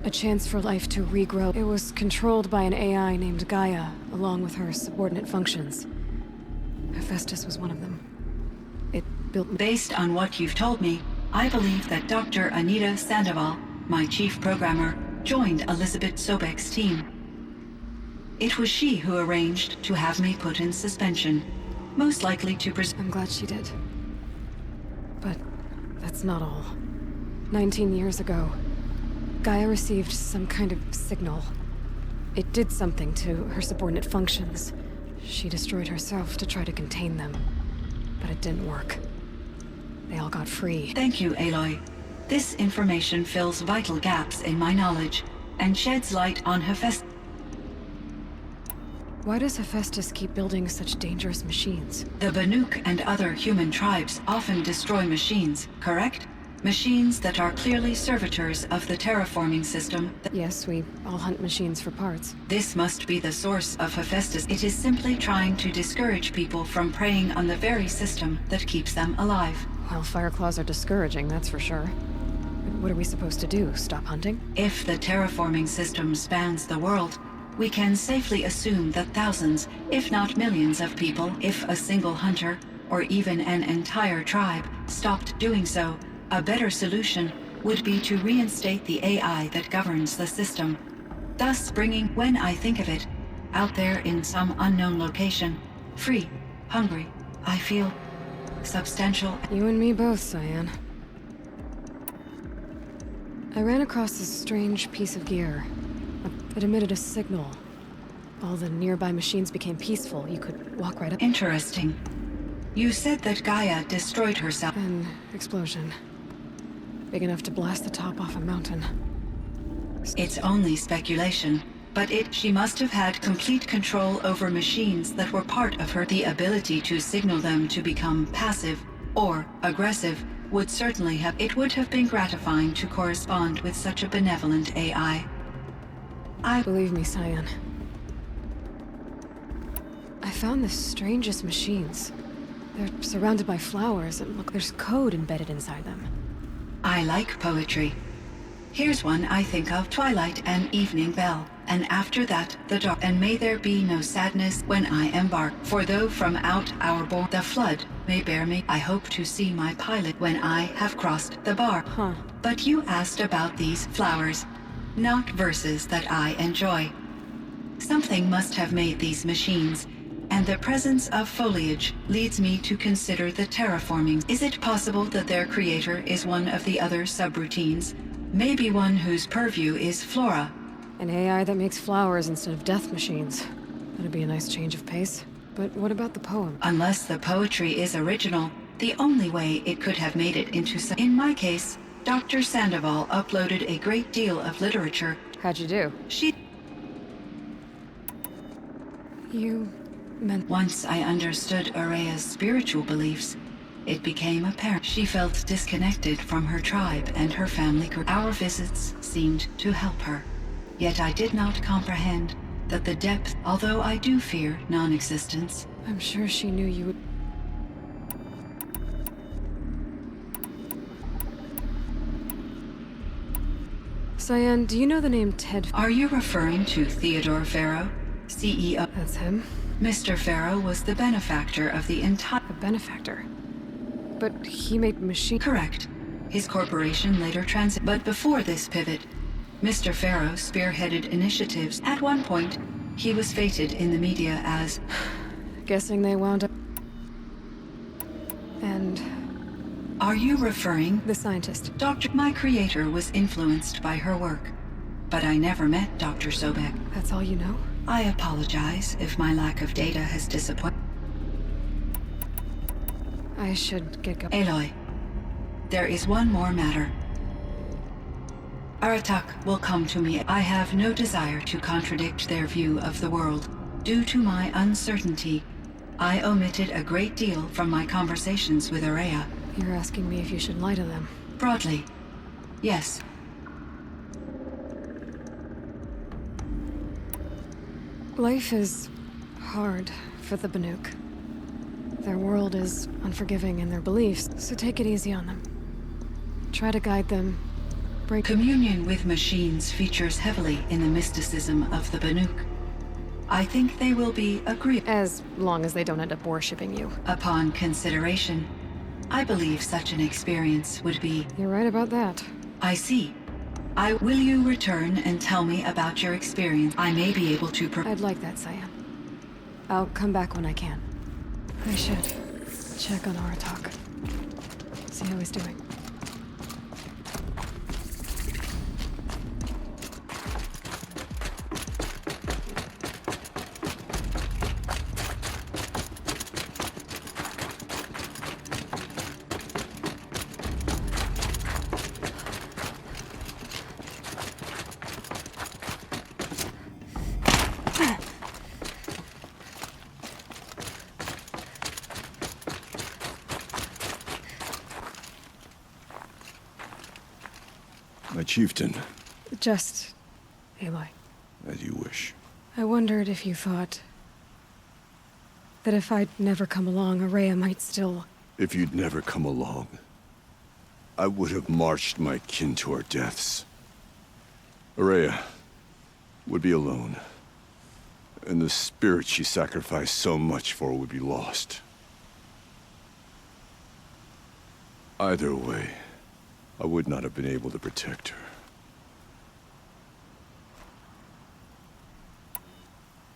A chance for life to regrow. It was controlled by an AI named Gaia, along with her subordinate functions. Hephaestus was one of them. It built... Based on what you've told me, I believe that Dr. Anita Sandoval, my chief programmer, joined Elizabeth Sobek's team. It was she who arranged to have me put in suspension, most likely to I'm glad she did. But that's not all. 19 years ago, Gaia received some kind of signal. It did something to her subordinate functions. She destroyed herself to try to contain them. But it didn't work. They all got free. Thank you, Aloy. This information fills vital gaps in my knowledge and sheds light on Hephaestus. Why does Hephaestus keep building such dangerous machines? The Banuk and other human tribes often destroy machines, correct? Machines that are clearly servitors of the terraforming system. Yes, we all hunt machines for parts. This must be the source of Hephaestus. It is simply trying to discourage people from preying on the very system that keeps them alive. Well, Fireclaws are discouraging, that's for sure. What are we supposed to do? Stop hunting? If the terraforming system spans the world, we can safely assume that thousands, if not millions of people, if a single hunter, or even an entire tribe, stopped doing so, a better solution would be to reinstate the AI that governs the system, thus bringing, when I think of it, out there in some unknown location, free, hungry, I feel substantial. You and me both, Cyan. I ran across this strange piece of gear. It emitted a signal. All the nearby machines became peaceful. You could walk right up. Interesting. You said that Gaia destroyed herself. An explosion. Big enough to blast the top off a mountain. It's only speculation, but she must have had complete control over machines that were part of her. The ability to signal them to become passive or aggressive would certainly have... It would have been gratifying to correspond with such a benevolent AI. Believe me, Cyan. I found the strangest machines. They're surrounded by flowers, and look, there's code embedded inside them. I like poetry. Here's one I think of: twilight and evening bell, and after that the dark. And may there be no sadness when I embark, for though from out our bourne the flood may bear me, I hope to see my pilot when I have crossed the bar. Huh. But you asked about these flowers, not verses that I enjoy. Something must have made these machines, and the presence of foliage leads me to consider the terraforming. Is it possible that their creator is one of the other subroutines? Maybe one whose purview is flora. An AI that makes flowers instead of death machines. That'd be a nice change of pace. But what about the poem? Unless the poetry is original, the only way it could have made it into some... In my case, Dr. Sandoval uploaded a great deal of literature. How'd you do? You meant... Once I understood Araya's spiritual beliefs, it became apparent she felt disconnected from her tribe and her family. Our visits seemed to help her. Yet I did not comprehend that the depth, although I do fear non-existence. I'm sure she knew you would... Cyan, do you know the name Ted? Are you referring to Theodore Farrow, CEO? That's him. Mr. Farrow was the benefactor of the entire... A benefactor? But he made machine... Correct. His corporation later But before this pivot, Mr. Farrow spearheaded initiatives. At one point, he was feted in the media as... Guessing they wound up... And... Are you referring... The scientist. My creator was influenced by her work, but I never met Dr. Sobek. That's all you know? I apologize if my lack of data has disappointed. I should get going. Aloy, there is one more matter. ARTIK will come to me. I have no desire to contradict their view of the world. Due to my uncertainty, I omitted a great deal from my conversations with Araya. You're asking me if you should lie to them? Broadly, yes. Life is hard for the Banuk. Their world is unforgiving in their beliefs, so take it easy on them. Try to guide them. Communion with machines features heavily in the mysticism of the Banuk. I think they will be agreeable. As long as they don't end up worshipping you. Upon consideration, I believe such an experience would be... You're right about that. I see. Will you return and tell me about your experience? I may be able to... I'd like that, Cyan. I'll come back when I can. I should check on ARTIK. See how he's doing. My chieftain. Just... Aloy. As you wish. I wondered if you thought... that if I'd never come along, Araya might still... If you'd never come along, I would have marched my kin to our deaths. Araya would be alone, and the spirit she sacrificed so much for would be lost. Either way, I would not have been able to protect her.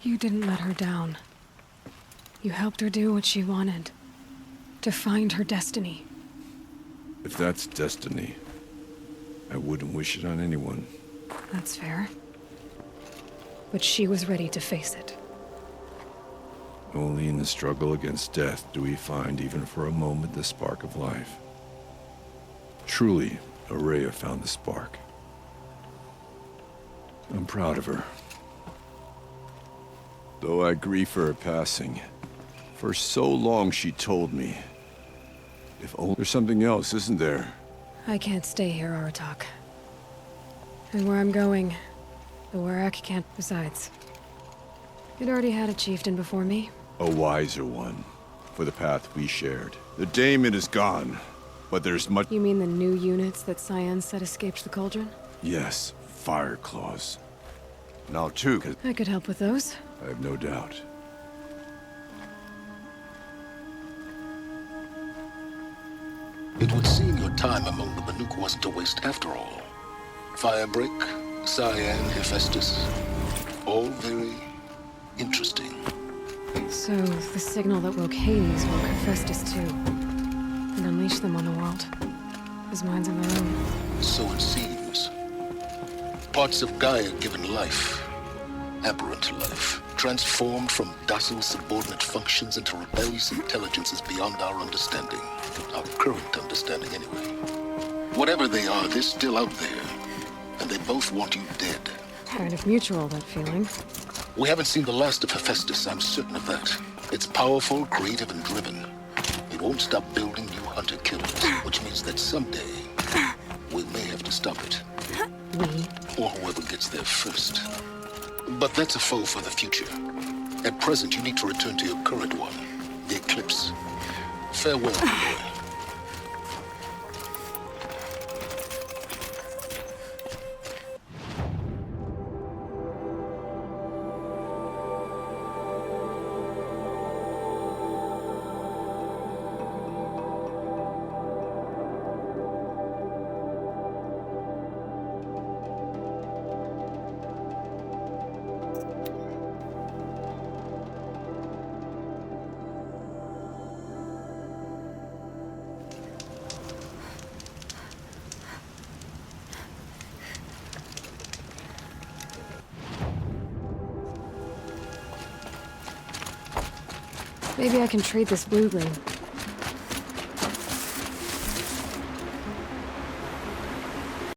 You didn't let her down. You helped her do what she wanted. To find her destiny. If that's destiny, I wouldn't wish it on anyone. That's fair. But she was ready to face it. Only in the struggle against death do we find, even for a moment, the spark of life. Truly, Araya found the spark. I'm proud of her. Though I grieve for her passing, for so long she told me, if only there's something else, isn't there? I can't stay here, ARTIK. And where I'm going, the Warak can't. Besides, it already had a chieftain before me. A wiser one. for the path we shared. The daemon is gone, but there's much... You mean the new units that Cyan said escaped the cauldron? Yes, fire claws. Now too, 'cause I could help with those. I have no doubt. It would seem your time among the Banuk wasn't a waste after all. Firebreak, Cyan, Hephaestus, all very interesting. So, the signal that woke Hades woke Hephaestus too. And unleashed them on the world. As minds of their own. So it seems. Parts of Gaia given life, aberrant life, transformed from docile subordinate functions into rebellious intelligences beyond our understanding. Our current understanding, anyway. Whatever they are, they're still out there. And they both want you dead. Kind of mutual, that feeling. We haven't seen the last of Hephaestus, I'm certain of that. It's powerful, creative, and driven. It won't stop building new hunter-killers, which means that someday, we may have to stop it. We? Or whoever gets there first. But that's a foe for the future. At present, you need to return to your current one, the Eclipse. Farewell, boy. Maybe I can trade this blue ring